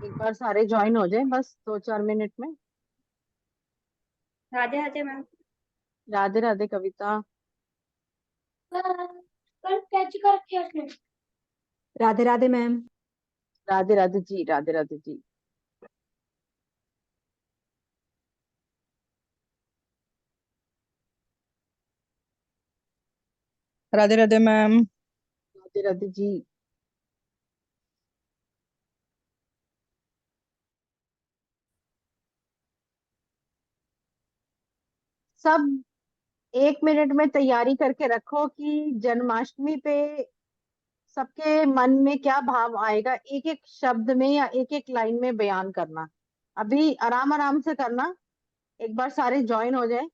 एक बार सारे ज्वाइन हो जाए बस 2-4 मिनट में। राधे राधे मैम। राधे राधे कविता। कल कैच कर रखी उसने। राधे राधे मैम। राधे राधे जी, राधे राधे जी। राधे राधे मैम। राधे राधे जी। सब 1 मिनट में तैयारी करके रखो कि जन्माष्टमी पे सबके मन में क्या भाव आएगा, एक एक शब्द में या एक एक लाइन में बयान करना। अभी आराम आराम से करना, एक बार सारे ज्वाइन हो जाए।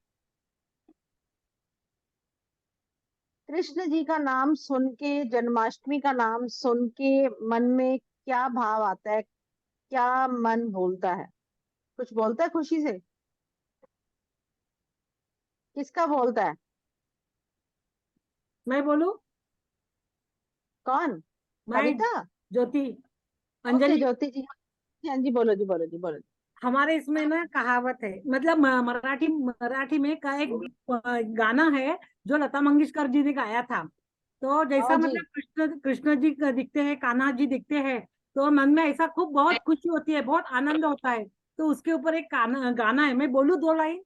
कृष्ण जी का नाम सुन के, जन्माष्टमी का नाम सुन के मन में क्या भाव आता है, क्या मन बोलता है? कुछ बोलता है खुशी से? किसका बोलता है? मैं बोलूं? कौन? मैं कविता? ज्योति। ओके अंजलि। ज्योति जी। हाँ जी, बोलो जी, बोलो जी, बोलो जी। हमारे इसमें ना कहावत है, मतलब मराठी मराठी में का एक गाना है जो लता मंगेशकर जी ने गाया था। तो हाँ जैसा जी। मतलब कृष्ण कृष्ण जी दिखते हैं, कान्हा जी दिखते हैं, तो मन में ऐसा खूब बहुत खुशी होती है, बहुत आनंद होता है। तो उसके ऊपर एक गाना है, मैं बोलूं 2 लाइन?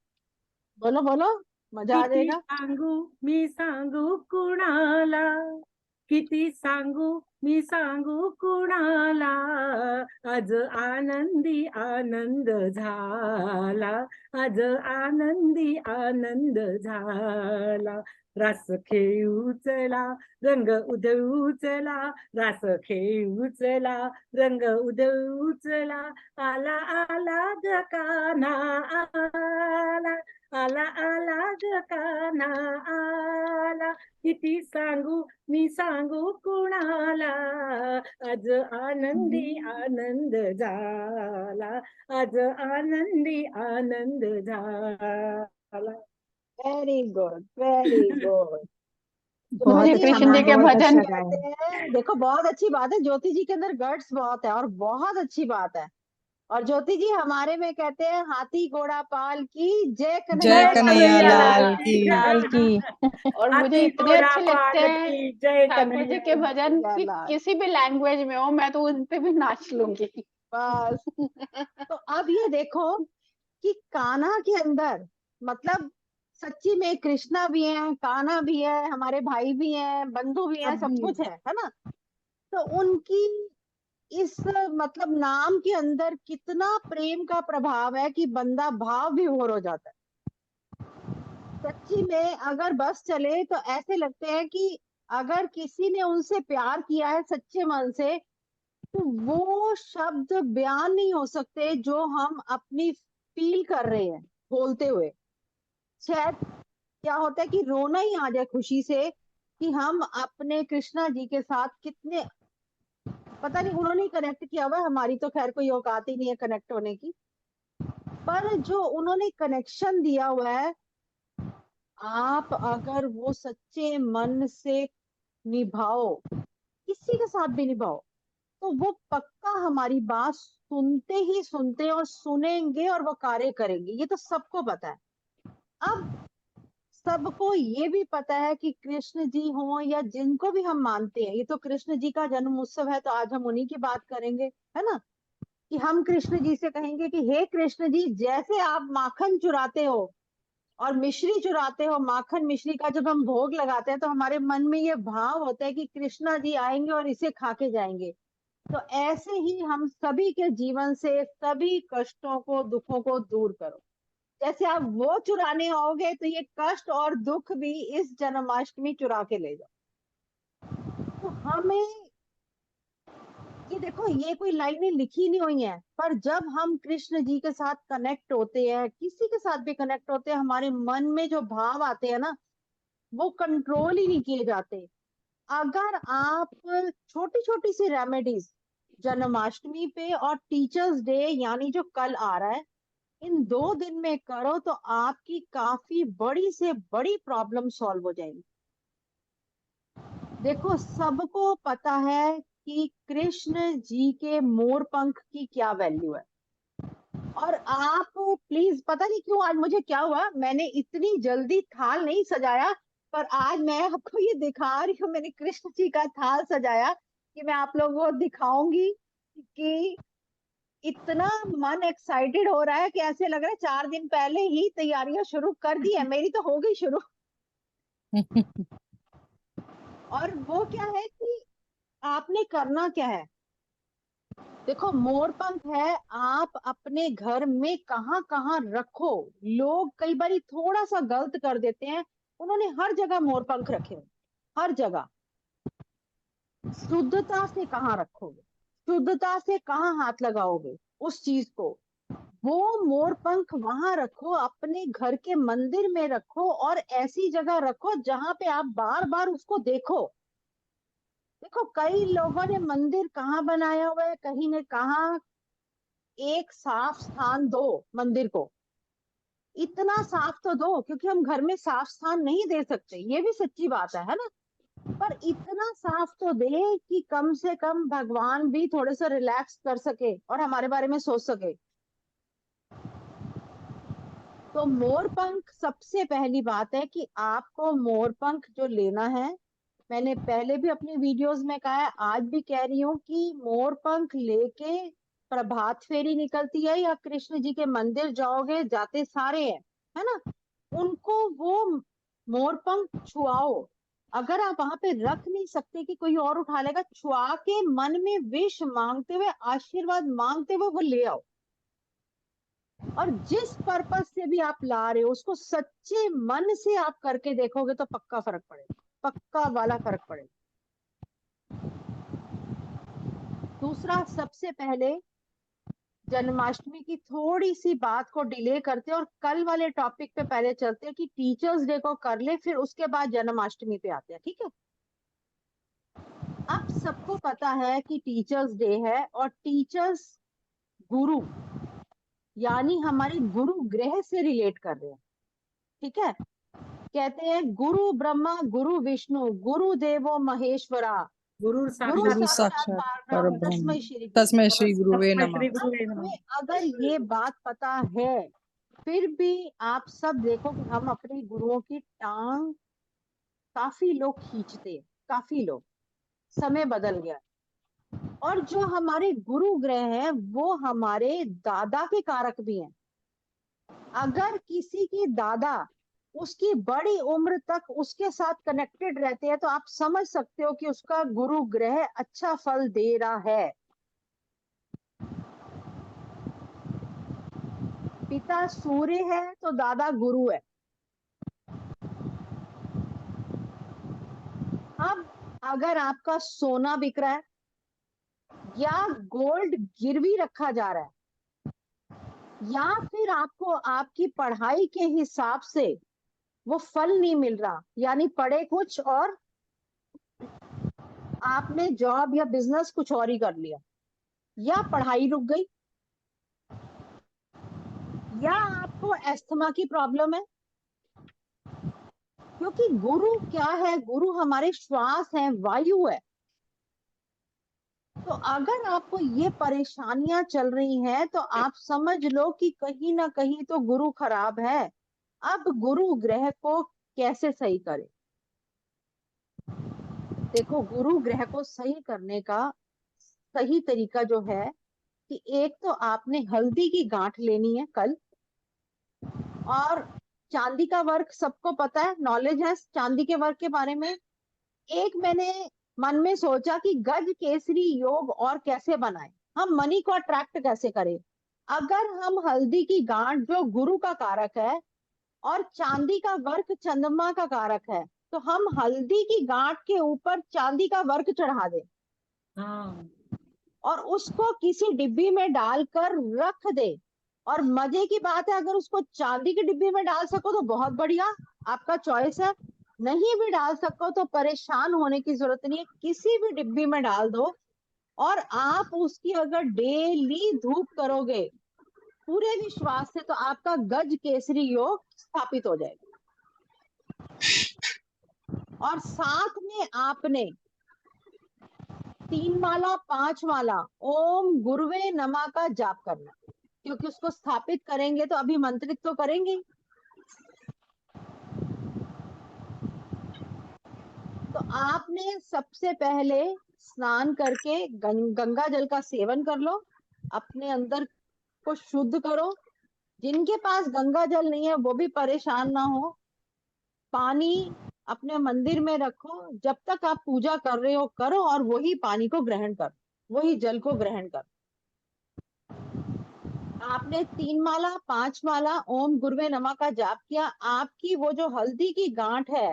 बोलो बोलो, मजा आ किती जाएगा। सांगू मी सांगू कुणाला, किती सांगू मी सांगू कुणाला, आज आनंदी आनंद झाला, आज आनंदी आनंद झाला. रास खेळू चला, रंग उधळू चला, रास खेळू चला, रंग उधळू चला, आला आला ग कान्हा आला, आला आला ग कान्हा आला, किती सांगू मी सांगू कुणाला, आज आनंदी आनंद झाला, आज आनंदी आनंद झाला. Very good, very good. बहुत ज्योति जी, अच्छा हम मैम, तो कृष्ण जी के बहुत यही भजन। अच्छा कहते गाया। हैं, देखो बहुत अच्छी बात है, ज्योति जी के अंदर गट्स बहुत है और बहुत अच्छी बात है। और ज्योति जी हमारे में कहते हैं, हाथी घोड़ा पाल की जय, जय कन्हैया जय लाल कन्हैया कन्हैया की। लाल लाल की की। लाल की। और मुझे हाथी इतने घोड़ा अच्छे लगते पाल हैं की जय ठाकुर जी कन्हैया के लाल। भजन कन्हैया कि लाल। किसी भी लैंग्वेज में हो, मैं तो उन पे भी नाच लूंगी। बस। तो अब ये देखो कि कान्हा के अंदर, मतलब सच्ची में कृष्णा भी है, कान्हा भी है, हमारे भाई भी हैं, बंधु भी हैं, सब अभी कुछ है ना? तो उनकी इस मतलब नाम के अंदर कितना प्रेम का प्रभाव है कि बंदा भाव विभोर हो जाता है। सच्ची में अगर बस चले तो ऐसे लगते हैं कि अगर किसी ने उनसे प्यार किया है सच्चे मन से, तो वो शब्द बयान नहीं हो सकते जो हम अपनी फील कर रहे हैं बोलते हुए। शायद क्या होता है कि रोना ही आ जाए खुशी से कि हम अपने कृष्णा जी के साथ कितने, पता नहीं उन्होंने कनेक्ट किया हुआ है, हमारी तो खैर कोई औकात ही नहीं है कनेक्ट होने की। पर जो उन्होंने कनेक्शन दिया हुआ है, आप अगर वो सच्चे मन से निभाओ, किसी के साथ भी निभाओ, तो वो पक्का हमारी बात सुनते ही सुनते और सुनेंगे और वो कार्य करेंगे, ये तो सबको पता है। अब सबको ये भी पता है कि कृष्ण जी हो या जिनको भी हम मानते हैं, ये तो कृष्ण जी का जन्म उत्सव है, तो आज हम उन्हीं की बात करेंगे, है ना? कि हम कृष्ण जी से कहेंगे कि हे कृष्ण जी, जैसे आप माखन चुराते हो और मिश्री चुराते हो, माखन मिश्री का जब हम भोग लगाते हैं तो हमारे मन में ये भाव होता है कि कृष्णा जी आएंगे और इसे खा के जाएंगे। तो ऐसे ही हम सभी के जीवन से सभी कष्टों को, दुखों को दूर करो। जैसे आप वो चुराने आओगे तो ये कष्ट और दुख भी इस जन्माष्टमी चुरा के ले जाओ। तो हमें ये देखो, ये कोई लाइनें लिखी नहीं हुई हैं, पर जब हम कृष्ण जी के साथ कनेक्ट होते हैं, किसी के साथ भी कनेक्ट होते हैं, हमारे मन में जो भाव आते हैं ना, वो कंट्रोल ही नहीं किए जाते। अगर आप छोटी छोटी सी रेमेडीज जन्माष्टमी पे और टीचर्स डे यानी जो कल आ रहा है, इन 2 दिन में करो तो आपकी काफी बड़ी से बड़ी प्रॉब्लम सॉल्व हो जाएगी। देखो, सबको पता है कि कृष्ण जी के मोर पंख की क्या वैल्यू है। और आप प्लीज, पता नहीं क्यों आज मुझे क्या हुआ, मैंने इतनी जल्दी थाल नहीं सजाया, पर आज मैं आपको ये दिखा रही हूँ, मैंने कृष्ण जी का थाल सजाया कि मैं आप लोगों को दिखाऊंगी कि इतना मन एक्साइटेड हो रहा है कि ऐसे लग रहा है 4 दिन पहले ही तैयारियां शुरू कर दी है, मेरी तो हो गई शुरू। और वो क्या है कि आपने करना क्या है, देखो मोर पंख है, आप अपने घर में कहाँ कहाँ रखो। लोग कई बार थोड़ा सा गलत कर देते हैं, उन्होंने हर जगह मोर पंख रखे हैं, हर जगह। शुद्धता से कहाँ रखोगे, शुद्धता से कहाँ हाथ लगाओगे उस चीज को। वो मोर पंख वहां रखो, अपने घर के मंदिर में रखो, और ऐसी जगह रखो जहां पे आप बार बार उसको देखो। देखो, कई लोगों ने मंदिर कहाँ बनाया हुआ है, कहीं ने कहा। एक साफ स्थान दो मंदिर को, इतना साफ तो दो, क्योंकि हम घर में साफ स्थान नहीं दे सकते, ये भी सच्ची बात है ना। पर इतना साफ तो दे कि कम से कम भगवान भी थोड़े से रिलैक्स कर सके और हमारे बारे में सोच सके। तो मोर पंख सबसे पहली बात है कि आपको मोर पंख जो लेना है, मैंने पहले भी अपनी वीडियोस में कहा है, आज भी कह रही हूँ कि मोर पंख लेके प्रभात फेरी निकलती है या कृष्ण जी के मंदिर जाओगे, जाते सारे हैं, है ना, उनको वो मोर पंख छुआओ। अगर आप वहां पे रख नहीं सकते कि कोई और उठा लेगा, छुआ के मन में विश मांगते हुए, आशीर्वाद मांगते हुए वो ले आओ। और जिस पर्पस से भी आप ला रहे हो उसको सच्चे मन से आप करके देखोगे तो पक्का फर्क पड़ेगा, पक्का वाला फर्क पड़ेगा। दूसरा, सबसे पहले जन्माष्टमी की थोड़ी सी बात को डिले करते हैं और कल वाले टॉपिक पे पहले चलते हैं कि टीचर्स डे को कर ले, फिर उसके बाद जन्माष्टमी पे आते हैं, ठीक है। अब सबको पता है कि टीचर्स डे है, और टीचर्स गुरु यानी हमारे गुरु ग्रह से रिलेट कर रहे हैं, ठीक है। कहते हैं गुरु ब्रह्मा गुरु विष्णु गुरु देवो महेश्वरा, गुरु गुरु साक्षात गुरु साक्षात साक्षात परब्रह्म परब्रह्म तस्मै श्री गुरु। तस्मै श्री गुरुवे तस्मै नमः। श्री अब गुरुवे नमः। हमें अगर ये बात पता है, फिर भी आप सब देखो कि हम अपने गुरुओं की टांग काफी लोग खींचते हैं, काफी लोग। समय बदल गया, और जो हमारे गुरु ग्रह हैं वो हमारे दादा के कारक भी हैं। अगर किसी के दादा उसकी बड़ी उम्र तक उसके साथ कनेक्टेड रहते हैं, तो आप समझ सकते हो कि उसका गुरु ग्रह अच्छा फल दे रहा है। पिता सूर्य है तो दादा गुरु है। अब अगर आपका सोना बिक रहा है या गोल्ड गिरवी रखा जा रहा है, या फिर आपको आपकी पढ़ाई के हिसाब से वो फल नहीं मिल रहा, यानी पढ़े कुछ और आपने जॉब या बिजनेस कुछ और ही कर लिया, या पढ़ाई रुक गई, या आपको अस्थमा की प्रॉब्लम है, क्योंकि गुरु क्या है, गुरु हमारे श्वास है, वायु है। तो अगर आपको ये परेशानियां चल रही हैं तो आप समझ लो कि कहीं ना कहीं तो गुरु खराब है। अब गुरु ग्रह को कैसे सही करें? देखो, गुरु ग्रह को सही करने का सही तरीका जो है कि एक तो आपने हल्दी की गांठ लेनी है कल, और चांदी का वर्क सबको पता है, नॉलेज है चांदी के वर्क के बारे में। एक मैंने मन में सोचा कि गज केसरी योग और कैसे बनाएं, हम मनी को अट्रैक्ट कैसे करें। अगर हम हल्दी की गांठ जो गुरु का कारक है और चांदी का वर्क चंद्रमा का कारक है, तो हम हल्दी की गांठ के ऊपर चांदी का वर्क चढ़ा दें हाँ, और उसको किसी डिब्बी में डालकर रख दे। और मजे की बात है, अगर उसको चांदी की डिब्बी में डाल सको तो बहुत बढ़िया, आपका चॉइस है। नहीं भी डाल सको तो परेशान होने की जरूरत नहीं है, किसी भी डिब्बी में डाल दो, और आप उसकी अगर डेली धूप करोगे पूरे विश्वास से, तो आपका गज केसरी योग स्थापित हो जाएगा। और साथ में आपने 3 माला 5 माला ओम गुरुवे नमः का जाप करना, क्योंकि उसको स्थापित करेंगे तो अभिमंत्रित तो करेंगे। तो आपने सबसे पहले स्नान करके गंगा जल का सेवन कर लो, अपने अंदर को शुद्ध करो। जिनके पास गंगा जल नहीं है वो भी परेशान ना हो। पानी अपने मंदिर में रखो, जब तक आप पूजा कर रहे हो करो, और वही पानी को ग्रहण करो, वही जल को ग्रहण करो। आपने 3 माला 5 माला ओम गुरुवे नमः का जाप किया, आपकी वो जो हल्दी की गांठ है,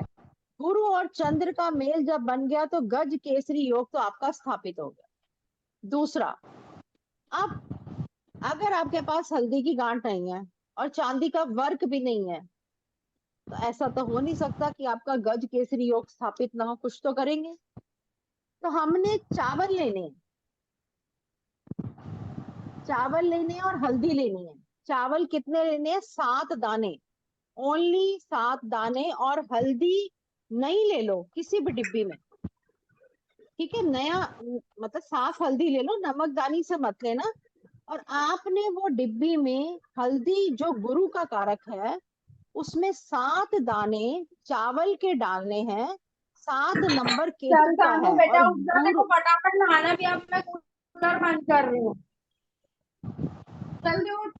गुरु और चंद्र का मेल जब बन गया तो गज केसरी योग तो आपका स्थापित हो गया। दूसरा, अब अगर आपके पास हल्दी की गांठ नहीं है और चांदी का वर्क भी नहीं है, तो ऐसा तो हो नहीं सकता कि आपका गज केसरी योग स्थापित ना हो, कुछ तो करेंगे। तो हमने चावल लेने, चावल लेने और हल्दी लेनी है। चावल कितने लेने हैं? 7 दाने, ओनली 7 दाने। और हल्दी नहीं ले लो किसी भी डिब्बी में, ठीक है? नया मतलब साफ हल्दी ले लो, नमकदानी से मत लेना। और आपने वो डिब्बी में हल्दी जो गुरु का कारक है उसमें 7 दाने चावल के डालने हैं। 7 नंबर चल केतु का कानू है और बेटा उठ जा, देखो गुरु, फटाफट नहाना भी, अब मैं कूलर बंद कर रही हूँ, जल्दी उठ।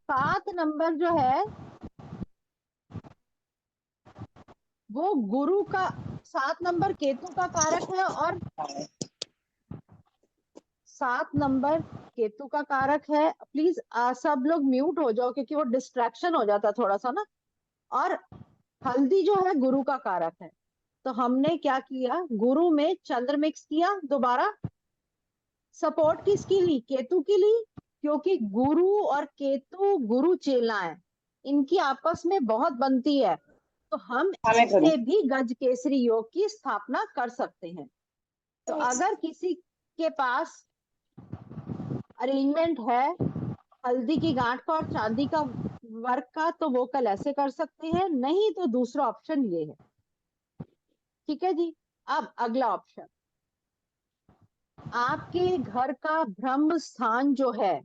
7 नंबर जो है वो गुरु का, 7 नंबर केतु का कारक है, और 7 नंबर केतु का कारक है। प्लीज सब लोग म्यूट हो जाओ, क्योंकि वो डिस्ट्रैक्शन हो जाता थोड़ा सा ना। और हल्दी जो है गुरु का कारक है, तो हमने क्या किया, गुरु में चंद्र मिक्स किया दोबारा। सपोर्ट किसकी ली? केतु की ली, क्योंकि गुरु और केतु गुरु चेला है, इनकी आपस में बहुत बनती है। तो हम इससे भी गज केसरी योग की स्थापना कर सकते हैं। तो अगर किसी के पास अरेंजमेंट है हल्दी की गांठ का और चांदी का वर्क का, तो वो कल ऐसे कर सकते हैं, नहीं तो दूसरा ऑप्शन ये है। ठीक है जी। अब अगला ऑप्शन, आपके घर का ब्रह्म स्थान जो है,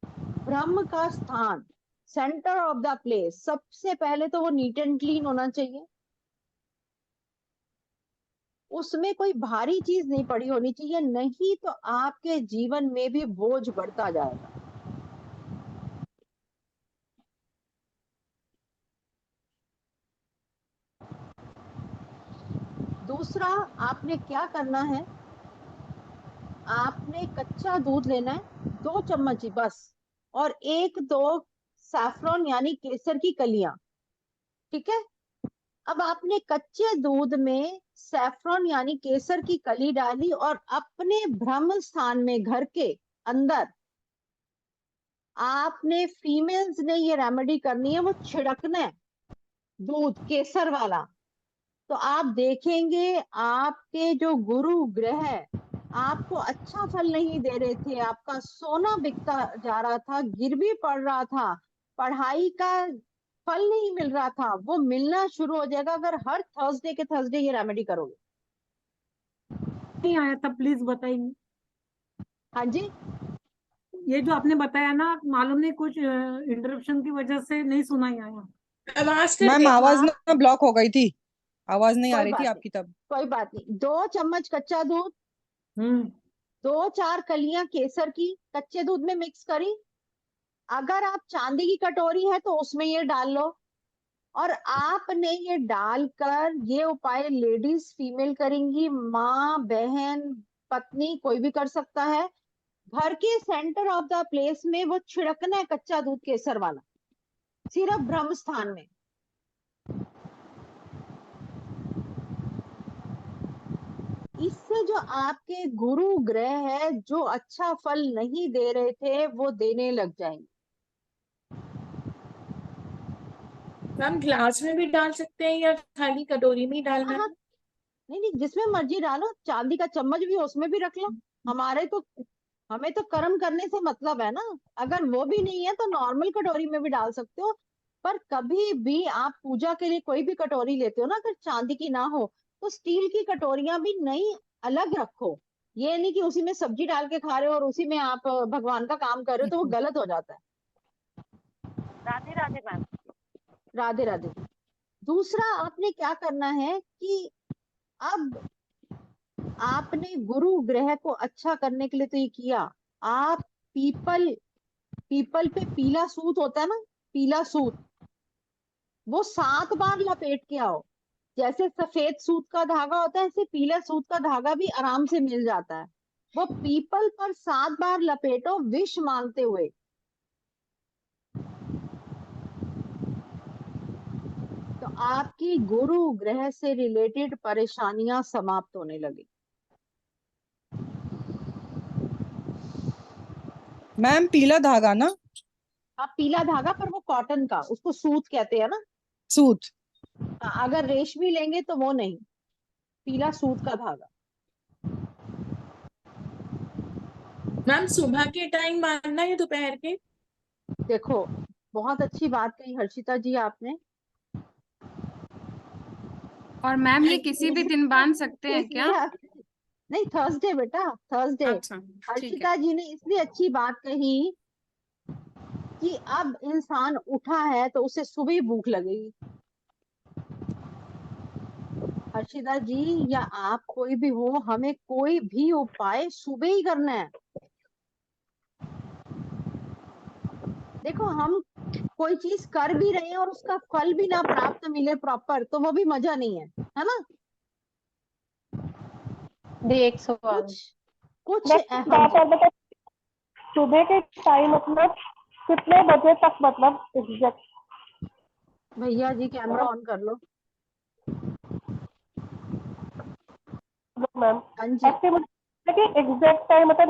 ब्रह्म का स्थान, सेंटर ऑफ द प्लेस, सबसे पहले तो वो नीट एंड क्लीन होना चाहिए। उसमें कोई भारी चीज नहीं पड़ी होनी चाहिए, नहीं तो आपके जीवन में भी बोझ बढ़ता जाएगा। दूसरा, आपने क्या करना है, आपने कच्चा दूध लेना है 2 चम्मच ही बस, और 1-2 सैफरॉन यानी केसर की कलियां। ठीक है? अब आपने कच्चे दूध में सैफरॉन यानी केसर की कली डाली, और अपने ब्रह्म स्थान में घर के अंदर आपने, फीमेल्स ने ये रेमेडी करनी है, वो छिड़कना है दूध केसर वाला। तो आप देखेंगे आपके जो गुरु ग्रह आपको अच्छा फल नहीं दे रहे थे, आपका सोना बिकता जा रहा था, गिरवी पड़ रहा था, पढ़ाई का फल नहीं मिल रहा था, वो मिलना शुरू हो जाएगा अगर हर थर्सडे के थर्सडे ये रेमेडी करोगे। नहीं आया था, प्लीज बताइए। हाँ जी। ये जो आपने बताया ना, मालूम नहीं कुछ इंटरप्शन की वजह से नहीं सुना ही आया। मैम आवाज आप, ना ब्लॉक हो गई थी, आवाज नहीं आ कोई रही थी बात नहीं, आपकी तब। कोई बात नहीं। 2 चम्मच कच्चा दूध, हम्म 2-4 कलियां केसर की कच्चे दूध में मिक्स करी। अगर आप चांदी की कटोरी है तो उसमें ये डाल लो, और आपने ये डालकर, ये उपाय लेडीज फीमेल करेंगी, माँ बहन पत्नी कोई भी कर सकता है। घर के सेंटर ऑफ द प्लेस में वो छिड़कना है कच्चा दूध केसर वाला, सिर्फ ब्रह्म स्थान में। इससे जो आपके गुरु ग्रह है जो अच्छा फल नहीं दे रहे थे वो देने लग जाएंगे। मैम ग्लास में भी डाल सकते हैं या खाली कटोरी में ही डालना हाँ, है? नहीं नहीं, जिसमें मर्जी डालो, चांदी का चम्मच भी हो उसमें भी रख लो। हमारे तो, हमें तो कर्म करने से मतलब है ना। अगर वो भी नहीं है तो नॉर्मल कटोरी में भी डाल सकते हो, पर कभी भी आप पूजा के लिए कोई भी कटोरी लेते हो ना, अगर चांदी की ना हो तो स्टील की कटोरियां भी नई अलग रखो। ये नहीं कि उसी में सब्जी डाल के खा रहे हो और उसी में आप भगवान का काम कर रहे हो, तो वो गलत हो जाता है। राधे राधे मैम। राधे राधे। दूसरा आपने क्या करना है कि अब आपने गुरु ग्रह को अच्छा करने के लिए तो ये किया, आप पीपल पीपल पे पीला सूत होता है ना, पीला सूत, वो 7 बार लपेट के आओ। जैसे सफेद सूत का धागा होता है, ऐसे पीला सूत का धागा भी आराम से मिल जाता है। वो पीपल पर 7 बार लपेटो विश मांगते हुए। तो आपकी गुरु ग्रह से रिलेटेड परेशानियां समाप्त होने लगी। मैम पीला धागा ना? आप पीला धागा, पर वो कॉटन का, उसको सूत कहते हैं ना। सूत। अगर रेशमी लेंगे तो वो नहीं, पीला सूत का धागा। मैम सुबह के टाइम बांधना है दोपहर के? देखो, बहुत अच्छी बात कही हर्षिता जी आपने। और मैम ये किसी भी दिन बांध सकते हैं क्या? इसलिए नहीं, थर्सडे बेटा, थर्सडे। अच्छा ठीक है। हर्षिता जी ने इसलिए अच्छी बात कही कि अब इंसान उठा है तो उसे सुबह ही भूख लगेगी। हर्षिता जी या आप कोई भी हो, हमें कोई भी उपाय सुबह ही करना है। देखो, हम कोई चीज कर भी रहे हैं और उसका फल भी ना प्राप्त मिले प्रॉपर, तो वो भी मजा नहीं है ना। एक सवाल। कुछ बात है, मतलब सुबह के टाइम मतलब कितने बजे तक, मतलब एग्जैक्ट? भैया जी कैमरा ऑन कर लो। मैम हाँ जी। एक्चुअली मतलब एग्जैक्ट टाइम मतलब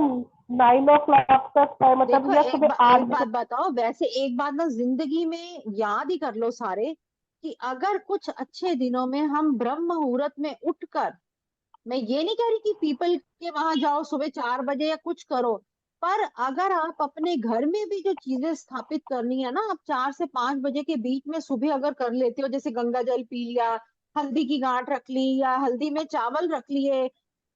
9 o'clock तक है, मतलब देखो, या एक सुबह 8 एक बजे? बात बताओ, वैसे एक बात ना जिंदगी में याद ही कर लो सारे, कि अगर कुछ अच्छे दिनों में हम ब्रह्म मुहूर्त में उठकर, मैं ये नहीं कह रही कि पीपल के वहां जाओ सुबह 4 बजे या कुछ करो, पर अगर आप अपने घर में भी जो चीजें स्थापित करनी है ना, आप 4 से 5 बजे के बीच में सुबह अगर कर लेते हो, जैसे गंगा जल पी लिया, हल्दी की गांठ रख ली, या हल्दी में चावल रख लिए,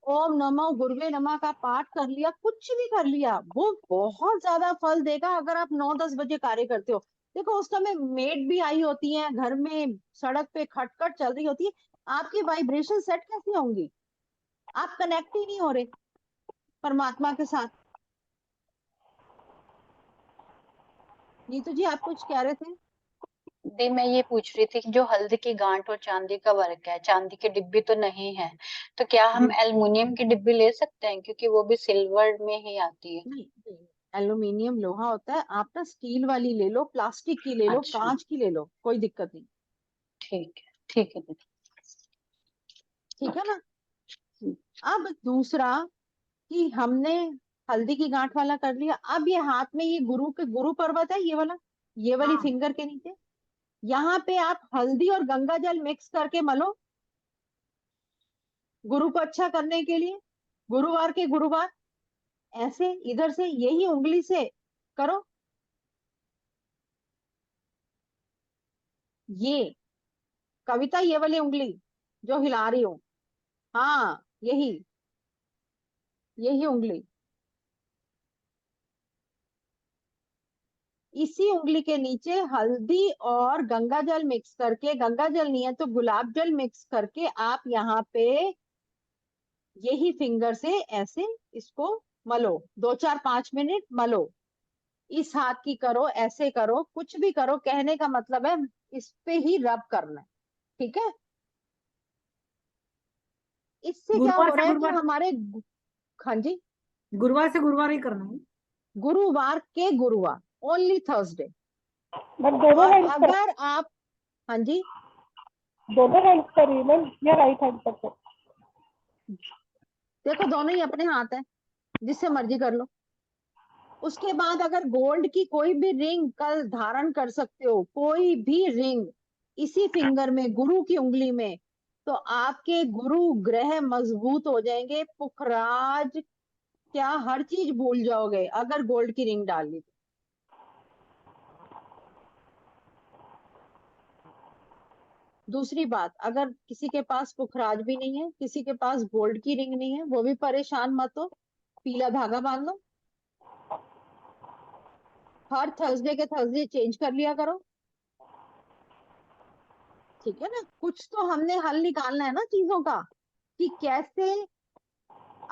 ओम नमो गुरुवे नमः का पाठ कर लिया, कुछ भी कर लिया, वो बहुत ज्यादा फल देगा। अगर आप 9-10 बजे कार्य करते हो, देखो उस समय मेड भी आई होती है घर में, सड़क पे खटखट चल रही होती है, आपकी वाइब्रेशन सेट कैसे होंगी? आप कनेक्ट ही नहीं हो रहे परमात्मा के साथ। नीतू जी, आप कुछ कह रहे थे? दी मैं ये पूछ रही थी कि जो हल्दी की गांठ और चांदी का वर्क है, चांदी की डिब्बी तो नहीं है, तो क्या हम एल्युमिनियम की डिब्बी ले सकते हैं, क्योंकि वो भी सिल्वर में ही आती है? नहीं, एल्यूमिनियम लोहा होता है, आप ना स्टील वाली ले लो, प्लास्टिक की ले लो, अच्छा, कांच की ले लो, कोई दिक्कत नहीं। ठीक है, ठीक है दीदी। ठीक है ना। अब दूसरा, कि हमने हल्दी की गांठ वाला कर लिया, अब ये हाथ में ये गुरु के गुरु पर्वत है, ये वाला, ये वाली फिंगर के नीचे, यहाँ पे आप हल्दी और गंगा जल मिक्स करके मलो, गुरु को अच्छा करने के लिए। गुरुवार के गुरुवार ऐसे इधर से यही उंगली से करो, ये कविता, ये वाली उंगली जो हिला रही हो, हाँ यही, यही उंगली, इसी उंगली के नीचे हल्दी और गंगा जल मिक्स करके, गंगा जल नहीं है तो गुलाब जल मिक्स करके, आप यहाँ पे यही फिंगर से ऐसे इसको मलो, 2-4-5 मिनट मलो। इस हाथ की करो, ऐसे करो, कुछ भी करो, कहने का मतलब है इस पे ही रब करना है। ठीक है। इससे क्या गुरुवार हो से रहा है कि गुरुवार, हमारे, हाँ जी, गुरुवार से गुरुवार ही करना है। गुरुवार के गुरुवार, ओनली थर्सडे। मैम दोनों और हैंड पर, अगर आप, हाँ जी, दोनों हैंड पर ही मैम, या राइट हैंड पर? देखो दोनों ही अपने हाथ है, जिससे मर्जी कर लो। उसके बाद अगर गोल्ड की कोई भी रिंग कल धारण कर सकते हो, कोई भी रिंग इसी फिंगर में, गुरु की उंगली में, तो आपके गुरु ग्रह मजबूत हो जाएंगे, पुखराज क्या हर चीज भूल जाओगे अगर गोल्ड की रिंग डाल ली। दूसरी बात, अगर किसी के पास पुखराज भी नहीं है, किसी के पास गोल्ड की रिंग नहीं है, वो भी परेशान मत हो, पीला धागा बांध लो, हर थर्सडे के थर्सडे चेंज कर लिया करो, ठीक है ना। कुछ तो हमने हल निकालना है ना चीजों का, कि कैसे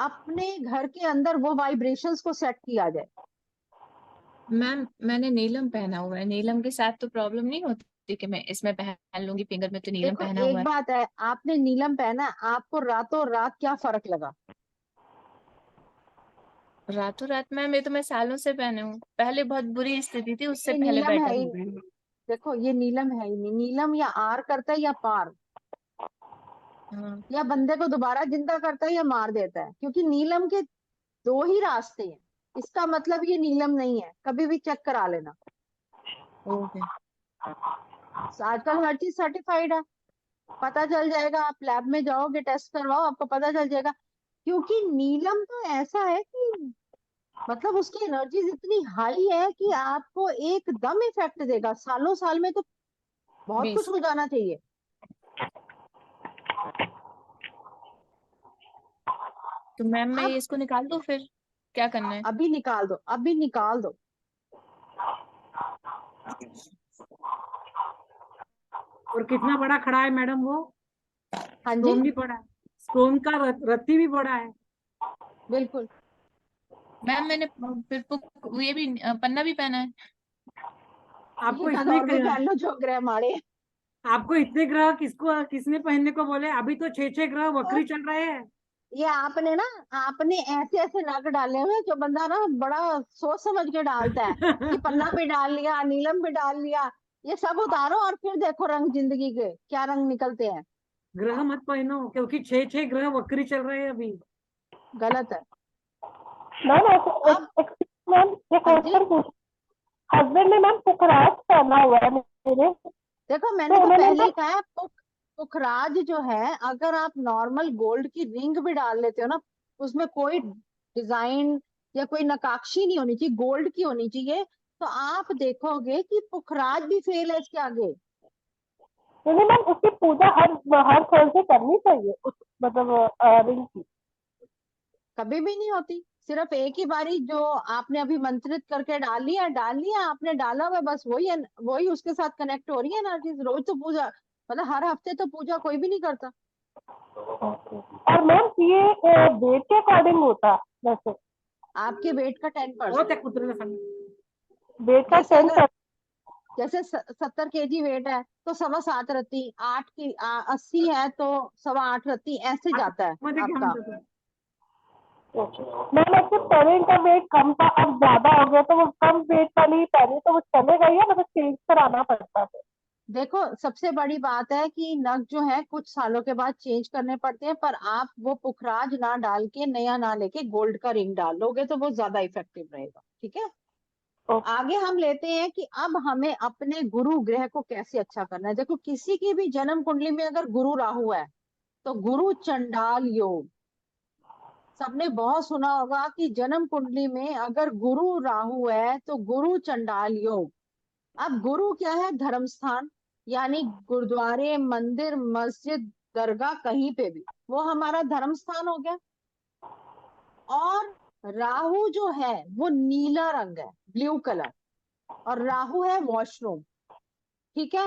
अपने घर के अंदर वो वाइब्रेशंस को सेट किया जाए। मैम मैंने नीलम पहना हुआ है, नीलम के साथ तो प्रॉब्लम नहीं होती कि मैं इसमें पहन लूंगी, फिंगर में तो नीलम देखो पहना हुआ एक है। बात है, आपने नीलम पहना, आपको रातों रात क्या फर्क लगा? रातों रात मैम, ये तो मैं सालों से पहने हूँ, पहले बहुत बुरी स्थिति थी, उससे ये पहले नीलम है बेटर ही हो नहीं। गई। देखो ये नीलम है ही नहीं, नीलम या आर करता है या पार, हाँ। या बंदे को दोबारा जिंदा करता है या मार देता है, क्योंकि नीलम के दो ही रास्ते हैं। इसका मतलब ये नीलम नहीं है, कभी भी चेक करा लेना। ओके। आजकल हर चीज सर्टिफाइड है, पता चल जाएगा, आप लैब में जाओगे टेस्ट करवाओ, आपको पता चल जाएगा। क्योंकि नीलम तो ऐसा है कि मतलब उसकी एनर्जीज इतनी हाई है कि आपको एकदम इफेक्ट देगा, सालों साल में तो बहुत कुछ 20। हो जाना चाहिए। तो मैम मैं अब इसको निकाल दूँ फिर, क्या करना है? अभी निकाल दो, अभी निकाल दो। और कितना बड़ा खड़ा है मैडम वो, हाँ जी, स्टोन भी पड़ा है, स्टोन का रत्ती भी पड़ा है। बिल्कुल। मैम मैंने फिर ये भी पन्ना भी पहना है। आपको एक इतने और भी पहन लो जो ग्रह मारे। आपको इतने ग्रह किसने पहनने को बोले? अभी तो 6 ग्रह वक्री चल रहे हैं। ये आपने ना, आपने ऐसे ऐसे नग डाले हुए, जो बंदा ना बड़ा सोच समझ के डालता है, कि पन्ना भी डाल लिया, नीलम भी डाल लिया, ये सब उतारो और फिर देखो रंग जिंदगी के क्या रंग निकलते हैं। ग्रह मत पहनो, क्योंकि 6 ग्रह वक्री चल रहे हैं अभी। गलत है। मैम अब मैम एक हाँ जी, क्वेश्चन पूछ, हस्बैंड ने मैम पुखराज पहना हुआ है मेरे, देखो मैंने तो तो उन्होंने पहले ही मैम, कहा है, पुखराज जो है, अगर आप नॉर्मल गोल्ड की रिंग भी डाल लेते हो ना, उसमें कोई डिजाइन या कोई नकाशी नहीं होनी चाहिए, गोल्ड की होनी चाहिए, तो आप देखोगे कि पुखराज भी फेल है इसके आगे। नहीं मैम उसकी पूजा हर हर थर्सडे करनी चाहिए, उस मतलब रिंग की। कभी भी नहीं होती, सिर्फ एक ही बारी जो आपने अभी मंत्रित करके डाल लिया आपने, डाला हुआ बस, वही है, वही उसके साथ कनेक्ट हो रही है एनर्जीज। रोज तो पूजा, मतलब हर हफ्ते तो पूजा कोई भी नहीं करता। और मैम ये वेट के अकॉर्डिंग होता है वैसे, आपके वेट का बहुत 10%, है कुतरे संग। वेट का जैसे अगर 10%। जैसे 70 kg वेट है तो 7.25 रत्ती, 80 है तो 8.25 रत्ती, ऐसे जाता है मध्ये घ्या आपका। म्हणतात. मैम ऐसे पहले का वेट कम था, अब ज्यादा हो गया, तो वो कम वेट वाली पहले तो वो चलेगा ही, मतलब चेंज कराना पड़ता है। देखो सबसे बड़ी बात है कि नग जो है कुछ सालों के बाद चेंज करने पड़ते हैं, पर आप वो पुखराज ना डाल के, नया ना लेके गोल्ड का रिंग डाल लोगे तो वो ज्यादा इफेक्टिव रहेगा, ठीक है। आगे हम लेते हैं कि अब हमें अपने गुरु ग्रह को कैसे अच्छा करना है। देखो किसी की भी जन्म कुंडली में अगर गुरु राहु है तो गुरु चंडाल योग, सबने बहुत सुना होगा कि जन्म कुंडली में अगर गुरु राहु है तो गुरु चंडाल योग। अब गुरु क्या है? धर्म स्थान, यानी गुरुद्वारे, मंदिर, मस्जिद, दरगाह, कहीं पे भी, वो हमारा धर्म स्थान हो गया। और राहु जो है वो नीला रंग है, ब्लू कलर, और राहु है वॉशरूम, ठीक है।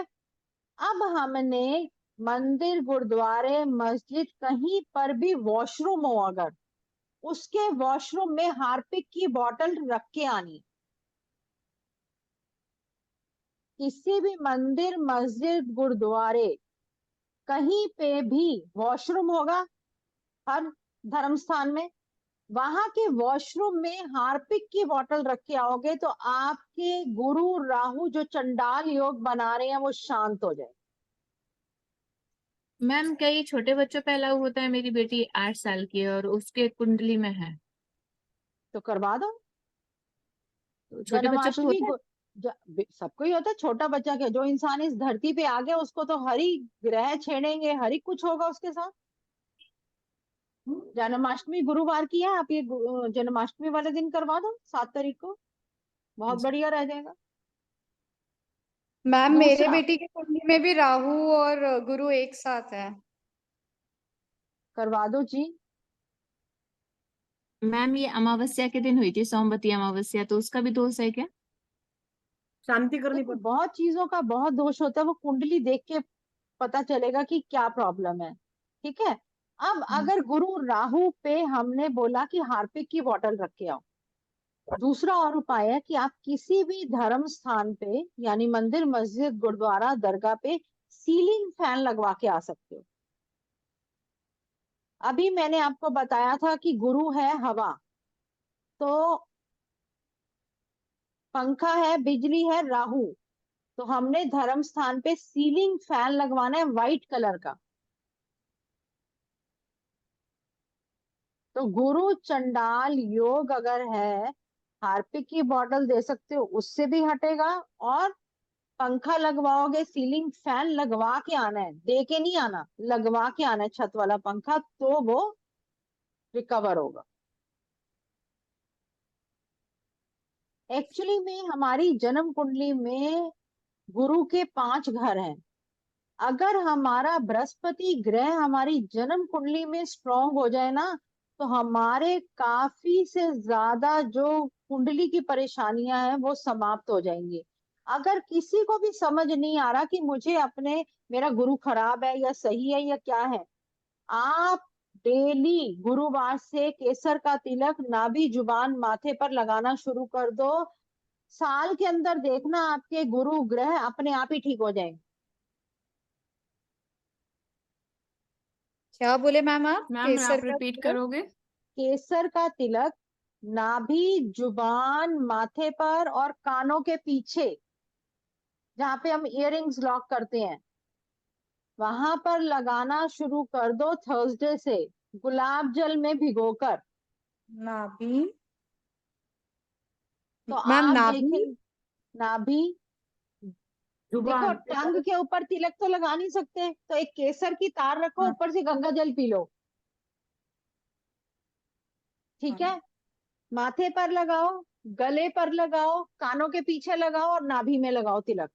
अब हमने मंदिर, गुरुद्वारे, मस्जिद, कहीं पर भी वॉशरूम हो अगर, उसके वॉशरूम में हार्पिक की बोतल रख के आनी। किसी भी मंदिर, मस्जिद, गुरुद्वारे, कहीं पे भी वॉशरूम होगा, हर धर्म स्थान में, वहां के वॉशरूम में हार्पिक की बोतल रख के आओगे तो आपके गुरु राहु जो चंडाल योग बना रहे हैं वो शांत हो जाए। मैम कई छोटे बच्चों पे अलाउ होता है, मेरी बेटी 8 साल की है और उसके कुंडली में है, तो करवा दो। तो छोटे बच्चों पे जन्माष्टमी होता है? सबको ही होता है, छोटा बच्चा क्या, जो इंसान इस धरती पे आ गया उसको तो हर ही ग्रह छेड़ेंगे, हर ही कुछ होगा उसके साथ। जन्माष्टमी गुरुवार की है, आप ये जन्माष्टमी वाले दिन करवा दो, 7 तारीख को, बहुत बढ़िया रह जाएगा। मैम मेरे दूसरा, बेटी की कुंडली में भी राहु और गुरु एक साथ है। करवा दो जी। मैम ये अमावस्या के दिन हुई थी, सोमवती अमावस्या, तो उसका भी दोष है क्या? शांति करनी देखो पड़ती बहुत चीजों का बहुत दोष होता है, वो कुंडली देख के पता चलेगा कि क्या प्रॉब्लम है। ठीक है। अब अगर गुरु राहु पे हमने बोला कि हार्पिक की बोतल रख के आओ, दूसरा और उपाय है कि आप किसी भी धर्म स्थान पे यानी मंदिर, मस्जिद, गुरुद्वारा, दरगाह पे सीलिंग फैन लगवा के आ सकते हो। अभी मैंने आपको बताया था कि गुरु है हवा, तो पंखा है, बिजली है, राहु, तो हमने धर्म स्थान पे सीलिंग फैन लगवाना है व्हाइट कलर का। तो गुरु चंडाल योग अगर है, हार्पिक की बोतल दे सकते हो, उससे भी हटेगा। और पंखा लगवाओगे, सीलिंग फैन लगवा के आना है, दे के नहीं आना, लगवा के आना है छत वाला पंखा, तो वो रिकवर होगा। एक्चुअली में हमारी जन्म कुंडली में गुरु के 5 घर हैं। अगर हमारा बृहस्पति ग्रह हमारी जन्म कुंडली में स्ट्रांग हो जाए ना, तो हमारे काफी से ज्यादा जो कुंडली की परेशानियां हैं वो समाप्त हो जाएंगी। अगर किसी को भी समझ नहीं आ रहा कि मुझे अपने मेरा गुरु खराब है या सही है या क्या है, आप डेली गुरुवार से केसर का तिलक नाभि जुबान माथे पर लगाना शुरू कर दो। साल के अंदर देखना आपके गुरु ग्रह अपने आप ही ठीक हो जाएंगे। क्या बोले मैम आप? मैम केसर आप का रिपीट तिलक? करोगे? केसर का तिलक नाभि जुबान माथे पर और कानों के पीछे, जहाँ पे हम इयररिंग्स लॉक करते हैं, वहां पर लगाना शुरू कर दो थर्सडे से, गुलाब जल में भिगोकर। नाभि। तो मैम आप नाभि। देखें नाभि। देखो जुबान टंग के ऊपर तिलक तो लगा नहीं सकते, तो एक केसर की तार रखो, हाँ, ऊपर से गंगा जल पी लो। ठीक है। हाँ। माथे पर लगाओ, गले पर लगाओ, कानों के पीछे लगाओ और नाभि में लगाओ तिलक।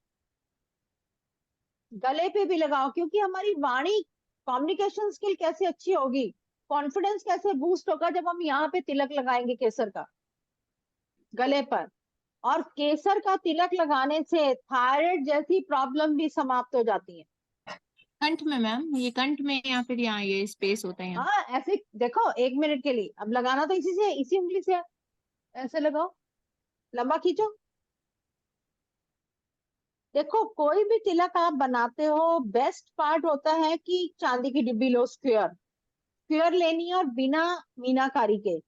गले पे भी लगाओ, क्योंकि हमारी वाणी, कम्युनिकेशन स्किल कैसे अच्छी होगी, कॉन्फिडेंस कैसे बूस्ट होगा जब हम यहाँ पे तिलक लगाएंगे केसर का गले पर। और केसर का तिलक लगाने से थायराइड जैसी प्रॉब्लम भी समाप्त हो जाती है। कंठ में मैम, ये कंठ में या फिर यहाँ ये स्पेस होता है यहाँ? हाँ ऐसे देखो, 1 मिनट के लिए अब लगाना तो इसी से, इसी उंगली से है। ऐसे लगाओ, लंबा खींचो। देखो कोई भी तिलक आप बनाते हो, बेस्ट पार्ट होता है कि चांदी की डिब्बी लो, स्क्वायर स्क्वायर लेनी है और बिना मीनाकारी के।